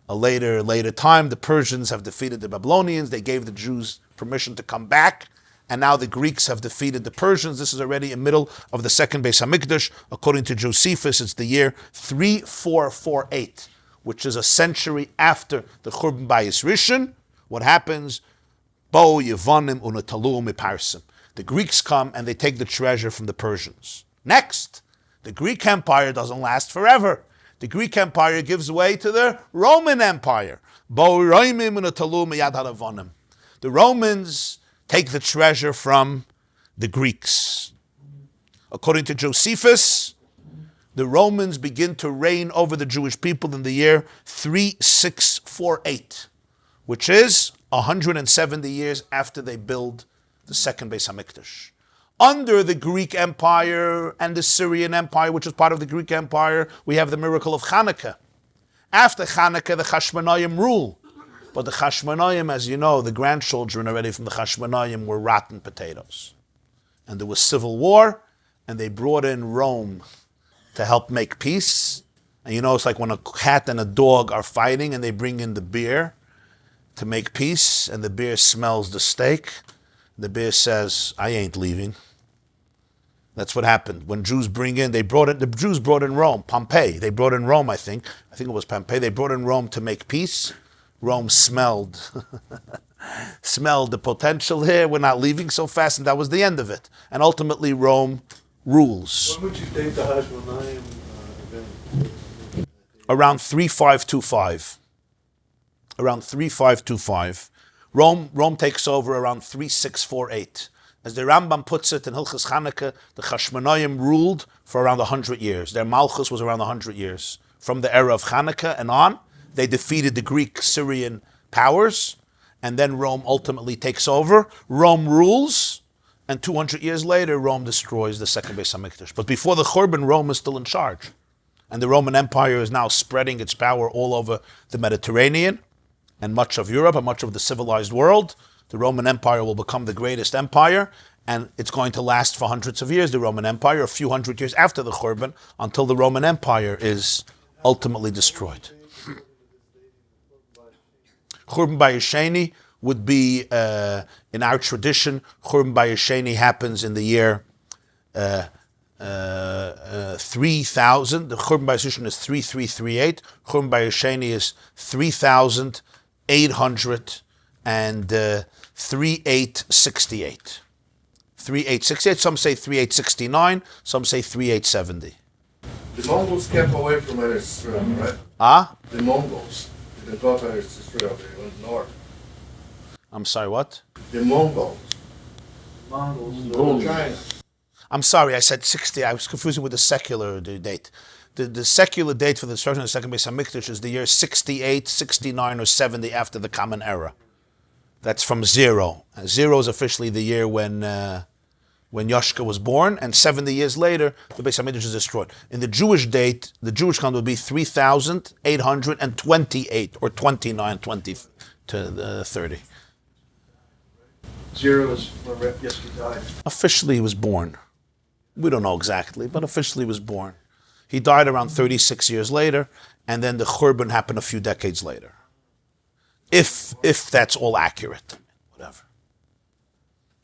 a later time. The Persians have defeated the Babylonians. They gave the Jews permission to come back. And now the Greeks have defeated the Persians. This is already in the middle of the second Beis HaMikdash. According to Josephus, it's the year 3448, which is a century after the Churban Bayis Rishon. What happens? Bo Yevonim unataluim miparsim. The Greeks come and they take the treasure from the Persians. Next, the Greek Empire doesn't last forever. The Greek Empire gives way to the Roman Empire. Bo Roimim unataluim miyad haravonim. The Romans take the treasure from the Greeks. According to Josephus, the Romans begin to reign over the Jewish people in the year 3648, which is 170 years after they build the second Beis HaMikdash. Under the Greek Empire and the Syrian Empire, which is part of the Greek Empire, we have the miracle of Hanukkah. After Hanukkah, the Chashmonaim rule. But the Chashmonaim, as you know, the grandchildren already from the Chashmonaim were rotten potatoes. And there was civil war, and they brought in Rome to help make peace. And you know, it's like when a cat and a dog are fighting and they bring in the bear to make peace, and the bear smells the steak. The bear says, I ain't leaving. That's what happened. When Jews the Jews brought in Rome, Pompeii. They brought in Rome, I think it was Pompeii. They brought in Rome to make peace. Rome smelled the potential here. We're not leaving so fast, and that was the end of it. And ultimately, Rome rules. When would you date the Hashmonaim event? Around 3525. Around 3525. Rome takes over around 3648. As the Rambam puts it in Hilchas Chanukah, the Chashmonaim ruled for around 100 years. Their Malchus was around 100 years. From the era of Chanukah and on, they defeated the Greek Syrian powers, and then Rome ultimately takes over. Rome rules, and 200 years later, Rome destroys the second Beis HaMikdash. But before the Churban, Rome is still in charge. And the Roman Empire is now spreading its power all over the Mediterranean and much of Europe and much of the civilized world. The Roman Empire will become the greatest empire, and it's going to last for hundreds of years, the Roman Empire, a few hundred years after the Churban, until the Roman Empire is ultimately destroyed. Churban Bayis Sheni would be, in our tradition, Churban Bayis Sheni happens in the year 3000. The Churban Bayis Rishon is 3338. Churban Bayis Sheni is 3868. 3868. Some say 3869. Some say 3870. The Mongols kept away from Eretz Israel, right? The Mongols. They got Eretz Israel. They went north. I'm sorry, what? The Mongols. Mongols. China. I'm sorry, I said 60. I was confusing with the secular date. The secular date for the destruction of the second Beis HaMikdash is the year 68, 69, or 70 after the Common Era. That's from 0. 0 is officially the year when Yoshka was born, and 70 years later, the Beis HaMikdash is destroyed. In the Jewish date, the Jewish count would be 3,828, or 29, 20 to 30. 0 is when Yeski died. Officially, he was born. We don't know exactly, but officially he was born. He died around 36 years later, and then the Churban happened a few decades later. If that's all accurate, whatever.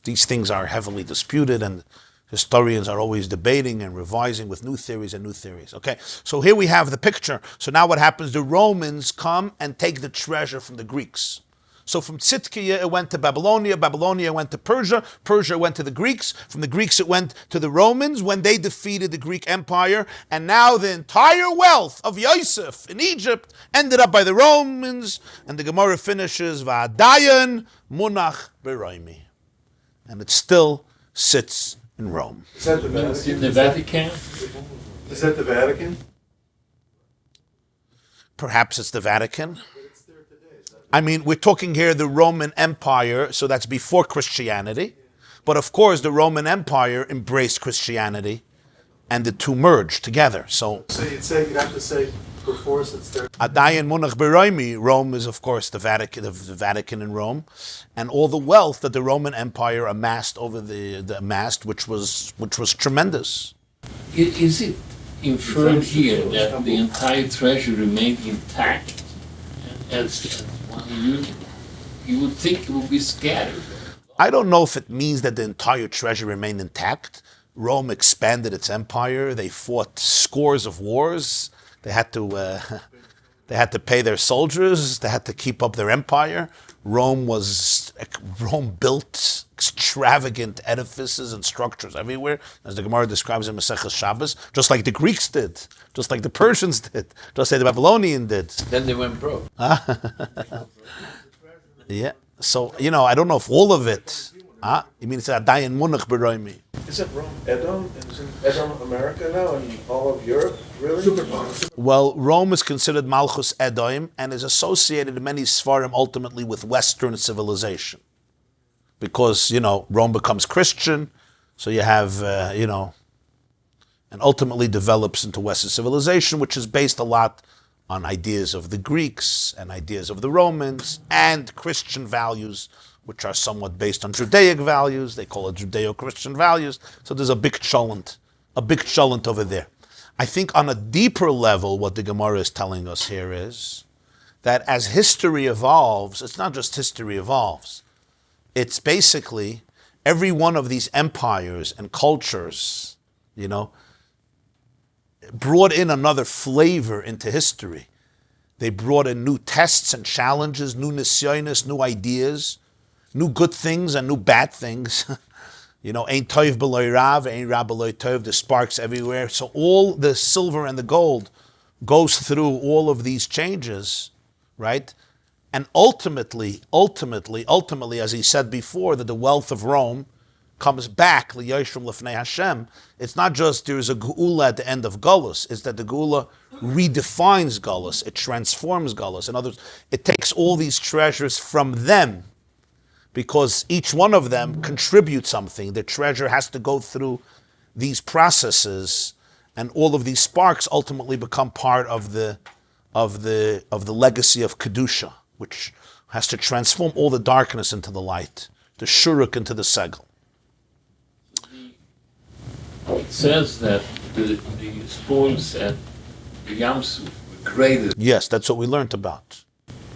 These things are heavily disputed, and historians are always debating and revising with new theories and new theories. Okay, so here we have the picture. So now what happens? The Romans come and take the treasure from the Greeks. So from Tzidkiya, it went to Babylonia. Babylonia went to Persia. Persia went to the Greeks. From the Greeks, it went to the Romans when they defeated the Greek Empire. And now the entire wealth of Yosef in Egypt ended up by the Romans. And the Gemara finishes, Va'adayan munach beroimi. And it still sits in Rome. Is that the Vatican? In the Vatican? Is that the Vatican? Perhaps it's the Vatican. But it's there today. Is that I mean, we're talking here the Roman Empire, so that's before Christianity. But of course, the Roman Empire embraced Christianity, and the two merged together. So you'd have to say before, since they're Adayin Munach Beroimi, Rome is of course the Vatican in Rome, and all the wealth that the Roman Empire amassed over which was tremendous. Is it inferred here that the entire treasure remained intact as one unit? You would think it would be scattered. I don't know if it means that the entire treasure remained intact. Rome expanded its empire. They fought scores of wars. They had to pay their soldiers. They had to keep up their empire. Rome built extravagant edifices and structures everywhere, as the Gemara describes in Maseches Shabbos, just like the Greeks did, just like the Persians did, just like the Babylonians did. Then they went broke. Yeah. So, I don't know if all of it. You mean it's a Dayan Munach Beroimi? Isn't Rome Edom? Isn't Edom America now and all of Europe? Really? Well, Rome is considered Malchus Edom and is associated in many Sfarim ultimately with Western civilization. Because, Rome becomes Christian, so you have, and ultimately develops into Western civilization, which is based a lot on ideas of the Greeks and ideas of the Romans and Christian values, which are somewhat based on Judaic values. They call it Judeo-Christian values. So there's a big cholent over there. I think on a deeper level, what the Gemara is telling us here is that as history evolves, it's not just history evolves. It's basically every one of these empires and cultures, brought in another flavor into history. They brought in new tests and challenges, new nisyonis, new ideas, new good things and new bad things. Ain't toiv beloy rav, ain't rab beloy toiv, the sparks everywhere. So all the silver and the gold goes through all of these changes, right? And ultimately, as he said before, that the wealth of Rome comes back, liyoshrim lefnei Hashem. It's not just there's a geula at the end of Galus, it's that the geula redefines Galus, it transforms Galus. In other words, it takes all these treasures from them, because each one of them contributes something. The treasure has to go through these processes, and all of these sparks ultimately become part of the legacy of Kedusha, which has to transform all the darkness into the light, the shuruk into the segel. It says that the spoils at the Yamsuf were graded. Yes, that's what we learned about.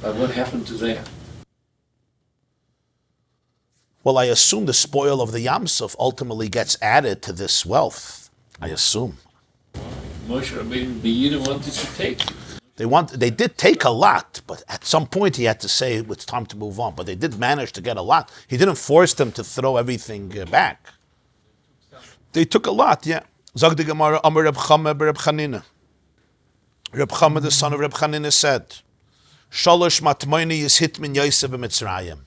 But what happened to them? Well, I assume the spoil of the Yamsuf ultimately gets added to this wealth. I assume. Moshe Rabbeinu, the Yidden wanted to take it. They did take a lot, but at some point he had to say it's time to move on. But they did manage to get a lot. He didn't force them to throw everything back. They took a lot, yeah. Zog the Gemara, Amar Reb Chama Reb Chanina. Reb Chama, the son of Reb Chanina, said, Shalosh matmoini is hit min Yosef b'Mitzrayim.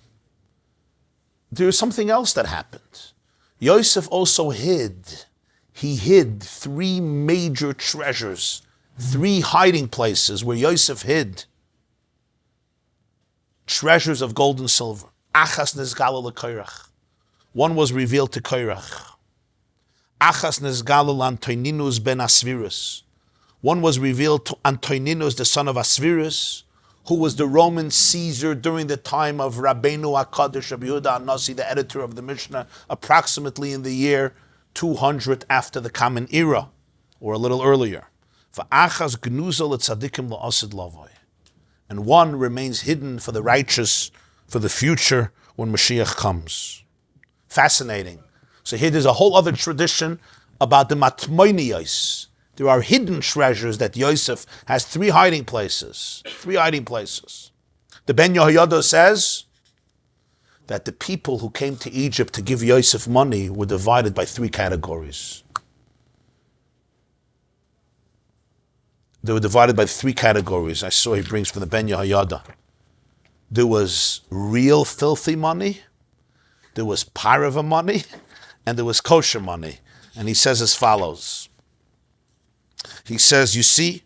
There is something else that happened. Yosef also hid. He hid 3 major treasures, 3 hiding places where Yosef hid treasures of gold and silver. Achas nizgala l'koirach. One was revealed to Koirach. Achas nizgala l'Antoninus ben Asvirus. One was revealed to Antoninus, the son of Asvirus, who was the Roman Caesar during the time of Rabbeinu HaKadosh Rabbi Yehuda HaNasi, the editor of the Mishnah, approximately in the year 200 after the Common Era, or a little earlier. And one remains hidden for the righteous, for the future, when Mashiach comes. Fascinating. So here there's a whole other tradition about the matmoiniyos. There are hidden treasures that Yosef has 3 hiding places. 3 hiding places. The Ben Yehoyada says that the people who came to Egypt to give Yosef money were divided by 3 categories. They were divided by 3 categories. I saw he brings from the Ben Yehoyada. There was real filthy money, there was parava money, and there was kosher money. And he says as follows. He says, you see,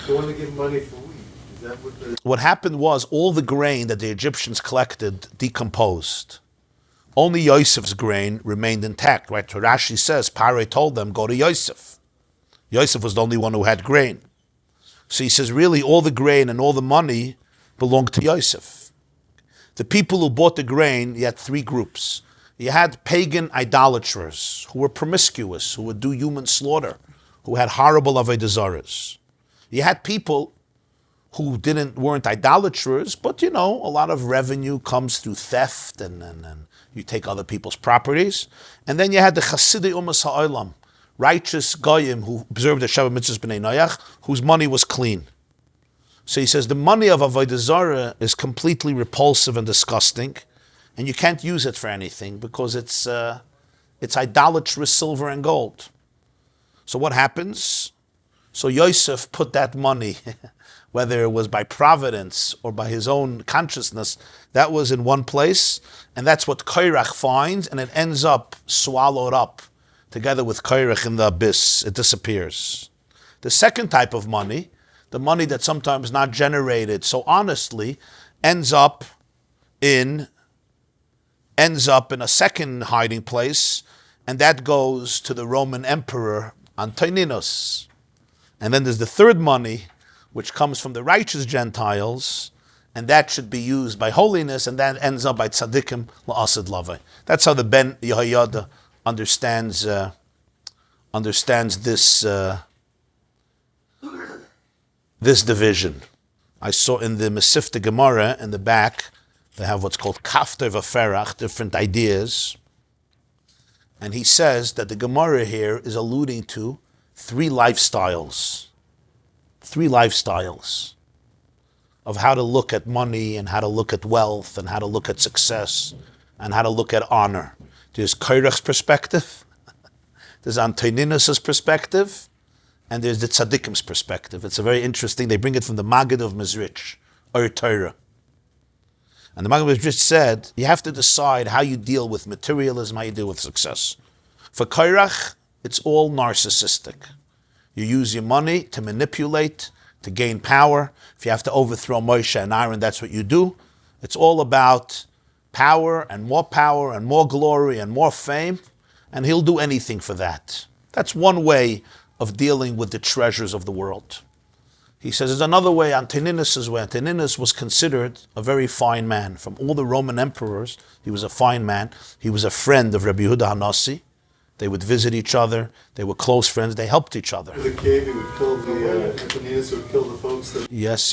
they want to give money for weed. that what the... What happened was all the grain that the Egyptians collected decomposed. Only Yosef's grain remained intact, right? So Rashi says, Pare told them, go to Yosef. Yosef was the only one who had grain. So he says, really, all the grain and all the money belonged to Yosef. The people who bought the grain, you had three groups. You had pagan idolaters who were promiscuous, who would do human slaughter, who had horrible avodah zaras. You had people who weren't idolaters, but a lot of revenue comes through theft and you take other people's properties. And then you had the Chasidei Umas Ha'olam, righteous Goyim who observed the Shabbat Mitzvahs B'nai Noach, whose money was clean. So he says the money of avodah zarah is completely repulsive and disgusting, and you can't use it for anything because it's idolatrous silver and gold. So what happens? So Yosef put that money, whether it was by providence or by his own consciousness, that was in one place, and that's what Korach finds, and it ends up swallowed up together with Korach in the abyss. It disappears. The second type of money, the money that's sometimes not generated so honestly, ends up in a second hiding place, and that goes to the Roman Emperor Antoninus. And then there's the third money, which comes from the righteous Gentiles, and that should be used by holiness, and that ends up by tzaddikim la'asad lavai. That's how the Ben Yehoyada understands this division. I saw in the Mesifta Gemara in the back, they have what's called Kafter Vaferach, different ideas. And he says that the Gemara here is alluding to three lifestyles of how to look at money and how to look at wealth and how to look at success and how to look at honor. There's Korach's perspective, there's Antoninus' perspective, and there's the Tzaddikim's perspective. It's a very interesting, they bring it from the Maggid of Mezrich, or Torah. And the Maggid of Mezrich said, you have to decide how you deal with materialism, how you deal with success. For Korach, it's all narcissistic. You use your money to manipulate, to gain power. If you have to overthrow Moshe and Aaron, that's what you do. It's all about power and more glory and more fame, and he'll do anything for that. That's one way of dealing with the treasures of the world. He says there's another way, Antoninus' way. Antoninus was considered a very fine man. From all the Roman emperors, he was a fine man. He was a friend of Rabbi Yehuda HaNasi. They would visit each other. They were close friends. They helped each other. The cave, he would kill Antoninus would kill the folks that... Yes.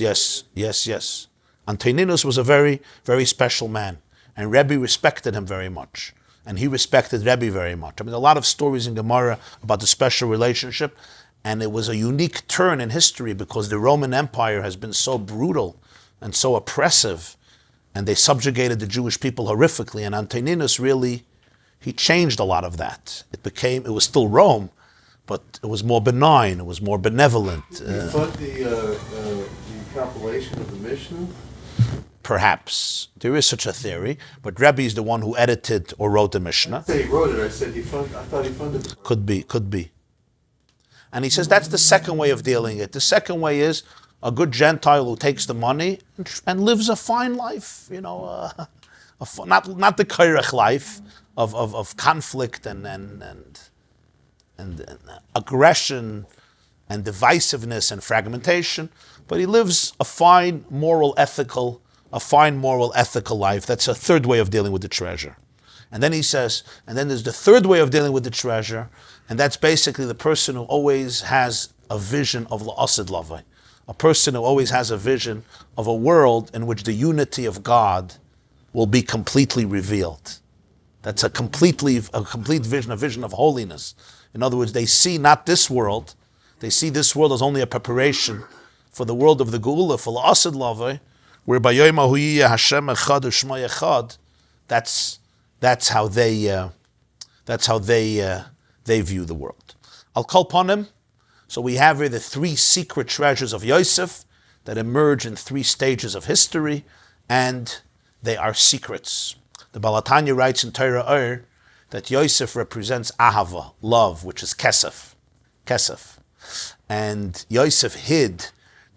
Antoninus was a very, very special man. And Rabbi respected him very much. And he respected Rabbi very much. I mean, a lot of stories in Gemara about the special relationship. And it was a unique turn in history because the Roman Empire has been so brutal and so oppressive. And they subjugated the Jewish people horrifically. And Antoninus really... he changed a lot of that. It was still Rome, but it was more benign, it was more benevolent. You thought the compilation of the Mishnah? Perhaps. There is such a theory, but Rabbi is the one who edited or wrote the Mishnah. I didn't say he wrote it, I thought he funded it. Could be. And he says that's the second way of dealing it. The second way is a good Gentile who takes the money and lives a fine life, not the Korach life, of conflict and aggression and divisiveness and fragmentation, but he lives a fine moral ethical life. That's a third way of dealing with the treasure. And then he says, and then there's the third way of dealing with the treasure, and that's basically the person who always has a vision of la'asad lavai, a person who always has a vision of a world in which the unity of God will be completely revealed. That's a complete vision, a vision of holiness. In other words, they see not this world, they see this world as only a preparation for the world of the Geula, for la'asad lavai, where by Yom HaHuyiyah Hashem Echad U'Shma Echad, that's how they view the world. I'll call upon him. So we have here the three secret treasures of Yosef that emerge in three stages of history, and they are secrets. The Baal HaTanya writes in Torah Iyar that Yosef represents ahava, love, which is kesef. And Yosef hid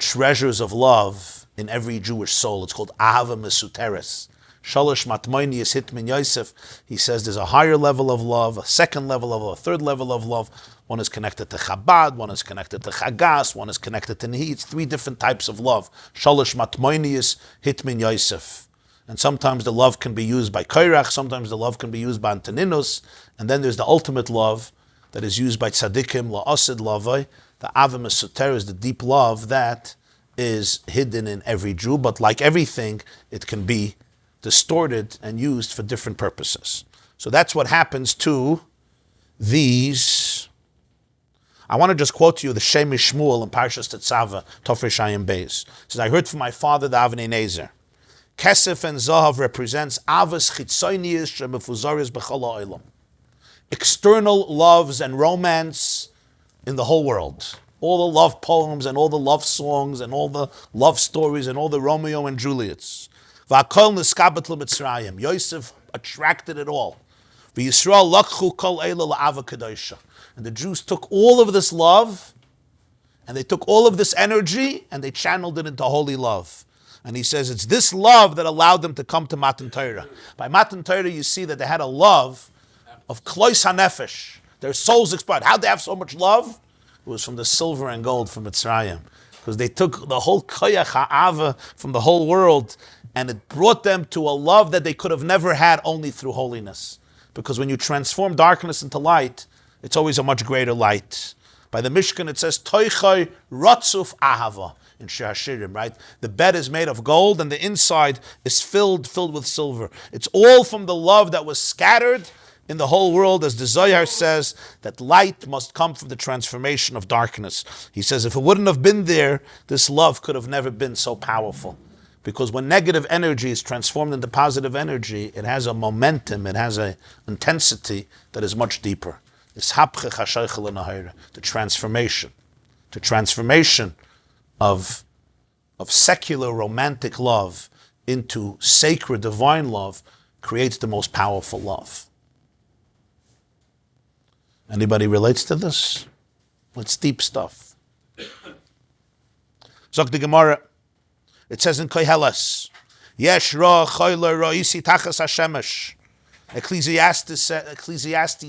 treasures of love in every Jewish soul. It's called Ahava Mesuteres. Shalosh Matmoinius Hitmin Yosef. He says there's a higher level of love, a second level of love, a third level of love. One is connected to Chabad, one is connected to Chagas, one is connected to Nehi. It's 3 different types of love. Shalosh Matmoinius Hitmin Yosef. And sometimes the love can be used by Kairach, sometimes the love can be used by Antoninus, and then there's the ultimate love that is used by Tzadikim, La'asid Lavai. The Avim Esoter is the deep love that is hidden in every Jew, but like everything, it can be distorted and used for different purposes. So that's what happens to these. I want to just quote to you the Shem Shmuel in Parshas Tetzava, Tofrei Shayim Beis. It says, I heard from my father, the Avnei Nezer. Kesef and Zahav represents Avos Chitzonius Shemefuzaris B'chol Ha'olam. External loves and romance in the whole world. All the love poems and all the love songs and all the love stories and all the Romeo and Juliets. V'akol niskabat l'Mitzrayim. Yosef attracted it all. V'Yisrael lakchu kol eila la'ava kedosha. And the Jews took all of this love and they took all of this energy and they channeled it into holy love. And he says it's this love that allowed them to come to Matan Torah. By Matan Torah, you see that they had a love of Klois HaNefesh. Their souls exploded. How'd they have so much love? It was from the silver and gold from Mitzrayim. Because they took the whole Koyach Ha'ava from the whole world and it brought them to a love that they could have never had only through holiness. Because when you transform darkness into light, it's always a much greater light. By the Mishkan, it says, Toichai Ratzuf Ahava. In Shehashirim, right? The bed is made of gold and the inside is filled with silver. It's all from the love that was scattered in the whole world, as the Zohar says, that light must come from the transformation of darkness. He says if it wouldn't have been there, this love could have never been so powerful. Because when negative energy is transformed into positive energy, it has a momentum, it has an intensity that is much deeper. The transformation of secular romantic love into sacred divine love creates the most powerful love. Anybody relates to this? It's deep stuff. Zok the Gemara. It says in Koheles, Yesh ra choyler ra'isi tachas hashemesh. Ecclesiastes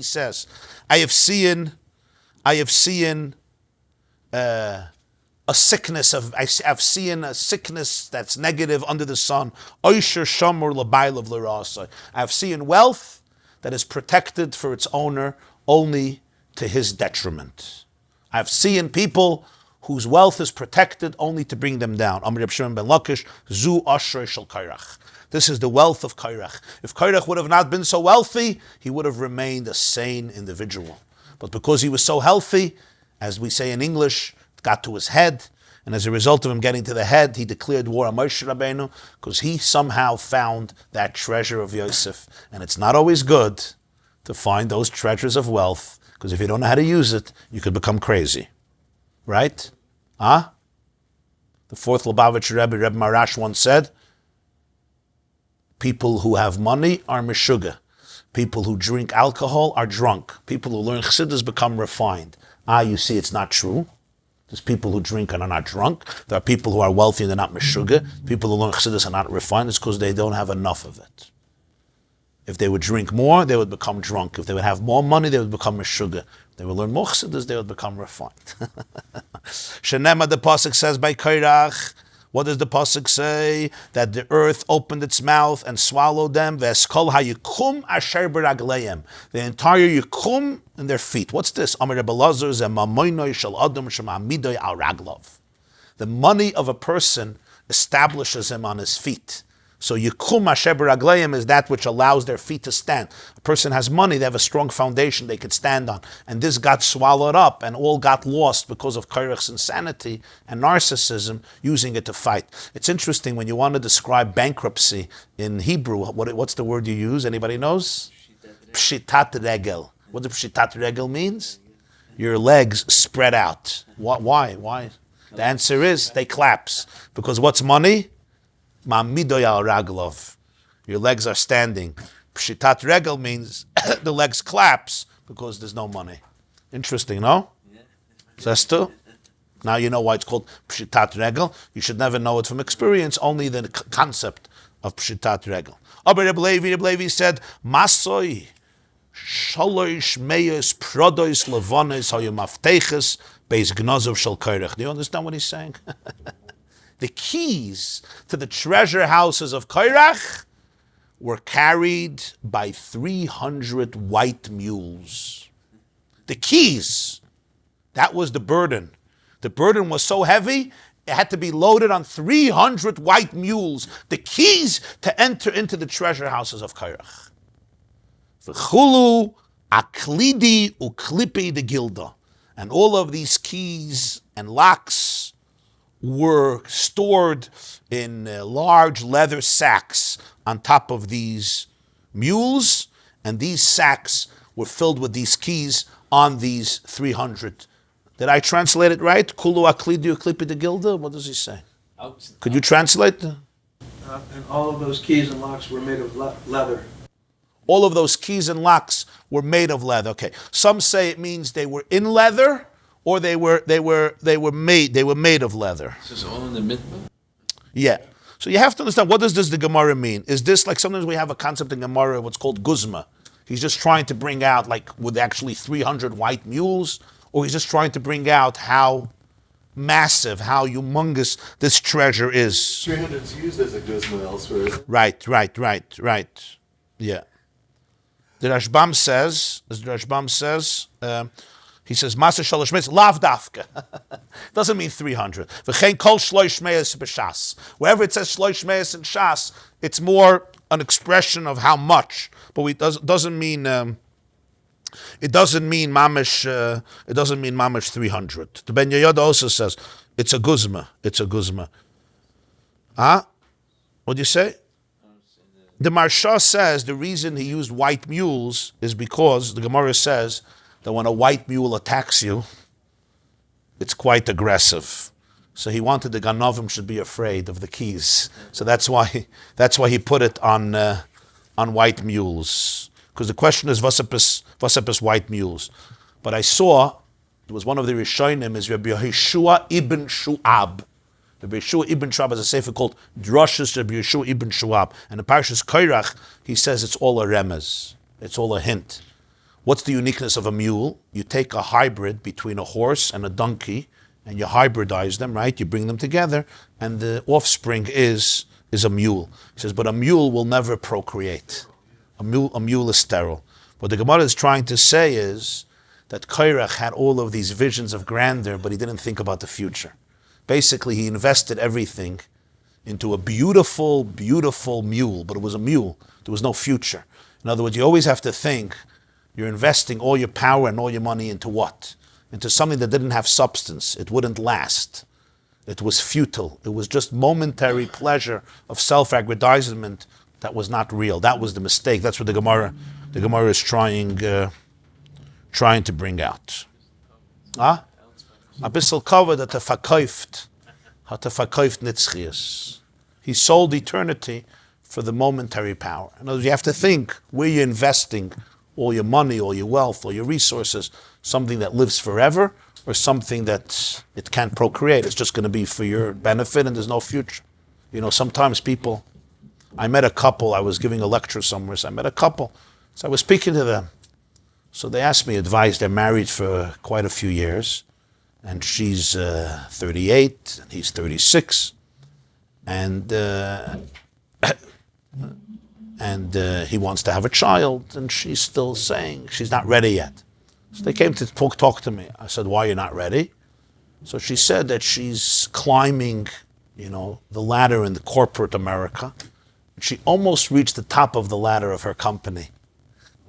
says, I have seen a sickness I've seen a sickness that's negative under the sun. Oisher shamur l'baylav l'rasai. I've seen wealth that is protected for its owner only to his detriment. I've seen people whose wealth is protected only to bring them down. Amr Reb Shimon ben Lakish, Zu Ashrei Shel Kairach. This is the wealth of Kairach. If Kairach would have not been so wealthy, he would have remained a sane individual. But because he was so healthy, as we say in English, it got to his head, and as a result of him getting to the head, he declared war on Moshe Rabbeinu, because he somehow found that treasure of Yosef. And it's not always good to find those treasures of wealth, because if you don't know how to use it, you could become crazy. Right? The fourth Lubavitcher Rebbe, Rebbe Marash, once said, people who have money are meshuga. People who drink alcohol are drunk. People who learn chassidus become refined. You see, it's not true. There's people who drink and are not drunk. There are people who are wealthy and they're not meshuga. People who learn chassidus are not refined. It's because they don't have enough of it. If they would drink more, they would become drunk. If they would have more money, they would become meshuga. If they would learn more chassidus, they would become refined. Shenema, the pasuk says by Kairach. What does the pasuk say? That the earth opened its mouth and swallowed them. V'eskol hayikum asher b'ragleim. The entire yikum in their feet. What's this? Amar Rebbe Lazar zemamoinoi shel adam shemamidoi al raglov. The money of a person establishes him on his feet. So yikum asher b'ragleim is that which allows their feet to stand. A person has money, they have a strong foundation they could stand on. And this got swallowed up and all got lost because of Kairach's insanity and narcissism, using it to fight. It's interesting when you want to describe bankruptcy in Hebrew, what's the word you use? Anybody knows? Pshitat regel. What does pshitat regel means? Your legs spread out. Why? The answer is they collapse. Because what's money? Ma'amidoy al raglov. Your legs are standing. Pshitat regel means the legs collapse because there's no money. Interesting, no? Says too. Now you know why it's called Pshitat Regel. You should never know it from experience, only the concept of Pshitat Regel. Aber Reb Levi said, Masoi, Shalosh Meyes Prodois Levonis Hoyum Avteches Beis Gnozov Shel Kairach. Do you understand what he's saying? The keys to the treasure houses of Kairach were carried by 300 white mules. The keys, that was the burden. The burden was so heavy, it had to be loaded on 300 white mules, the keys to enter into the treasure houses of Kairach. V'chulu aklidi uklipi de gilda. And all of these keys and locks were stored in large leather sacks on top of these mules, and these sacks were filled with these keys on these 300. Did I translate it right? Kulu aklidu klipi de gilda? What does he say? Could you translate? And all of those keys and locks were made of leather. All of those keys and locks were made of leather. Okay. Some say it means they were in leather, or they were made of leather. This is all in the mitzvah? Yeah. So you have to understand, what does the Gemara mean? Is this like sometimes we have a concept in Gemara, what's called guzma? He's just trying to bring out, like, with actually 300 white mules, or he's just trying to bring out how massive, how humongous this treasure is. 300 is used as a guzma elsewhere. Right. Yeah. The Rashbam says, he says, Masa Shalosh Meis, Lav Dafka. Doesn't mean 300. V'chein kol shloish meis b'shas. Wherever it says shloish meis in shas, it's more an expression of how much, but it doesn't mean mamish 300. The Ben Yehoyada also says it's a guzma. What do you say? The Marsha says the reason he used white mules is because the Gemara says that when a white mule attacks you, it's quite aggressive. So he wanted the Ganovim should be afraid of the keys. So that's why he put it on white mules. Because the question is, wasapis white mules? But I saw, it was one of the Rishonim, is Rabbi Yeshua ibn Shu'ab. Rabbi Yeshua ibn Shu'ab has a sefer called Drashas Rabbi Yeshua ibn Shu'ab. And in Parshas Kairach, he says it's all a remez. It's all a hint. What's the uniqueness of a mule? You take a hybrid between a horse and a donkey, and you hybridize them, right? You bring them together, and the offspring is a mule. He says, but a mule will never procreate. A mule is sterile. What the Gemara is trying to say is that Kairach had all of these visions of grandeur, but he didn't think about the future. Basically, he invested everything into a beautiful, beautiful mule, but it was a mule. There was no future. In other words, you always have to think, you're investing all your power and all your money into what? Into something that didn't have substance. It wouldn't last. It was futile. It was just momentary pleasure of self-aggrandizement that was not real. That was the mistake. That's what the Gemara is trying to bring out. A bissel kavod hat verkauft nitzchias. He sold eternity for the momentary power. In other words, you have to think where you're investing all your money, all your wealth, all your resources, something that lives forever, or something that it can't procreate. It's just going to be for your benefit and there's no future. You know, sometimes people, I met a couple, I was giving a lecture somewhere, so I met a couple. So I was speaking to them. So they asked me advice. They're married for quite a few years, and she's 38, and he's 36. And he wants to have a child, and she's still saying she's not ready yet. So they came to talk to me. I said, why are you not ready? So she said that she's climbing, the ladder in the corporate America. She almost reached the top of the ladder of her company.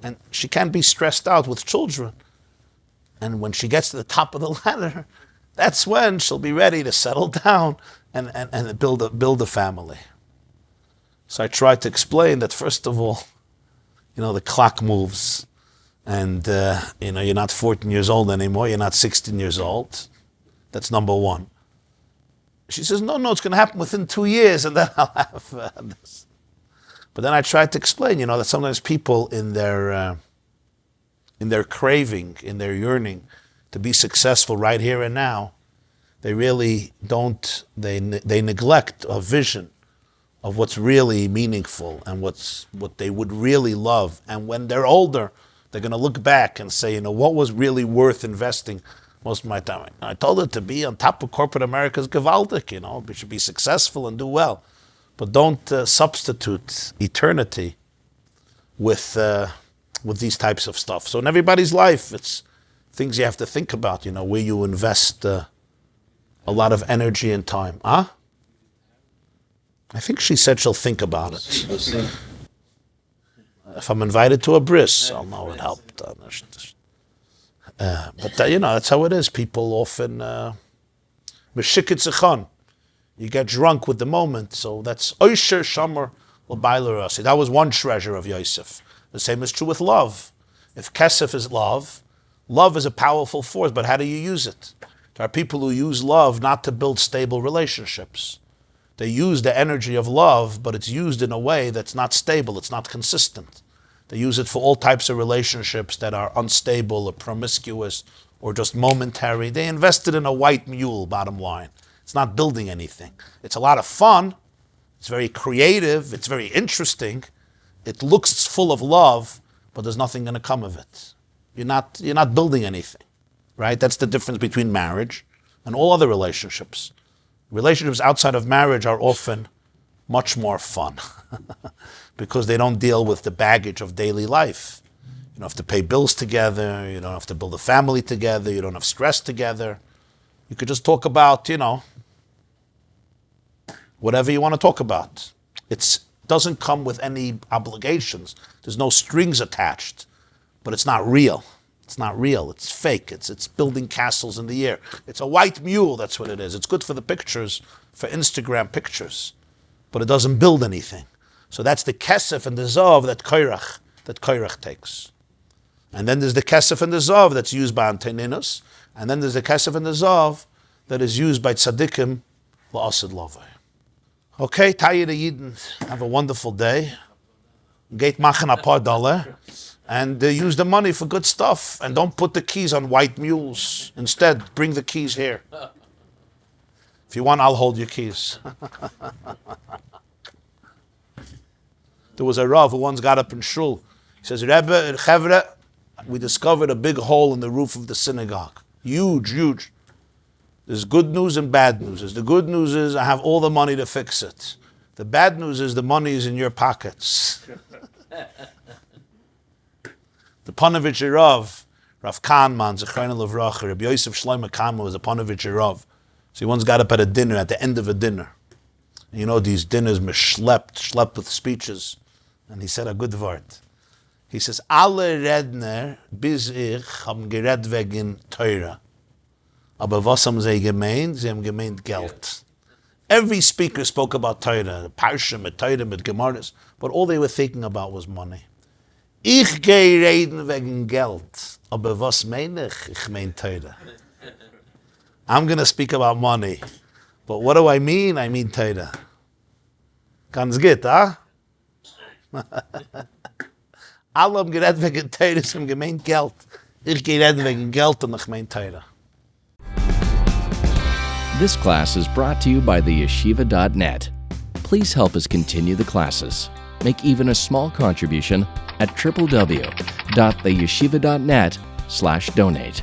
And she can't be stressed out with children. And when she gets to the top of the ladder, that's when she'll be ready to settle down and build a family. So I tried to explain that, first of all, the clock moves. And, you're not 14 years old anymore. You're not 16 years old. That's number one. She says, no, it's going to happen within 2 years, and then I'll have this. But then I tried to explain, that sometimes people in their craving, in their yearning to be successful right here and now, they really don't, they neglect a vision of what's really meaningful and what they would really love. And when they're older, they're going to look back and say, what was really worth investing most of my time? I told her to be on top of corporate America's gewaltig, we should be successful and do well. But don't substitute eternity with these types of stuff. So in everybody's life, it's things you have to think about, where you invest a lot of energy and time. I think she said she'll think about it. If I'm invited to a bris, I'll know it helped. But that's how it is. People often you get drunk with the moment. So that's Oisher Shomer L'Bailer. That was one treasure of Yosef. The same is true with love. If kesef is love is a powerful force, but how do you use it? There are people who use love not to build stable relationships. They use the energy of love, but it's used in a way that's not stable, it's not consistent. They use it for all types of relationships that are unstable or promiscuous or just momentary. They invested in a white mule, bottom line. It's not building anything. It's a lot of fun. It's very creative. It's very interesting. It looks full of love, but there's nothing going to come of it. You're not building anything, right? That's the difference between marriage and all other relationships. Relationships outside of marriage are often much more fun because they don't deal with the baggage of daily life. You don't have to pay bills together. You don't have to build a family together. You don't have stress together. You could just talk about, whatever you want to talk about. It doesn't come with any obligations. There's no strings attached, but it's not real. It's not real. It's fake. It's building castles in the air. It's a white mule. That's what it is. It's good for the pictures, for Instagram pictures, but it doesn't build anything. So that's the kesef and the zav that koyrach takes. And then there's the kesef and the zav that's used by Antoninus, and then there's the kesef and the zav that is used by tzaddikim la'asid lavai. Okay, Tayyid Yidin, have a wonderful day. Get machen a paar dollar. And use the money for good stuff. And don't put the keys on white mules. Instead, bring the keys here. If you want, I'll hold your keys. There was a Rav who once got up in Shul. He says, Rebbe, Chevre, we discovered a big hole in the roof of the synagogue. Huge, huge. There's good news and bad news. The good news is I have all the money to fix it. The bad news is the money is in your pockets. The Panovich Rav Kahneman, Zechrein Levracha, Rabbi Yosef Shlomo Kahneman was a Panovich Rav. So he once got up at a dinner, at the end of a dinner. And these dinners schlepped with speeches. And he said a good word. He says, Alle Redner bis ich haben geredet wegen Teure. Aber was haben sie gemeint? Sie haben gemeint Geld. Every speaker spoke about Teure, Parshas, mit Teure, mit Gemaras, but all they were thinking about was money. Ich gehe reden wegen Geld, aber was meine ich? Ich meine Teure. I'm going to speak about money, but what do I mean? I mean Teure. Ganz gut, huh? Alle haben geredet wegen Teure, sie haben gemeint Geld. Ich gehe reden wegen Geld und ich meine Teure. This class is brought to you by theyeshiva.net. Please help us continue the classes. Make even a small contribution at www.theyeshiva.net/donate.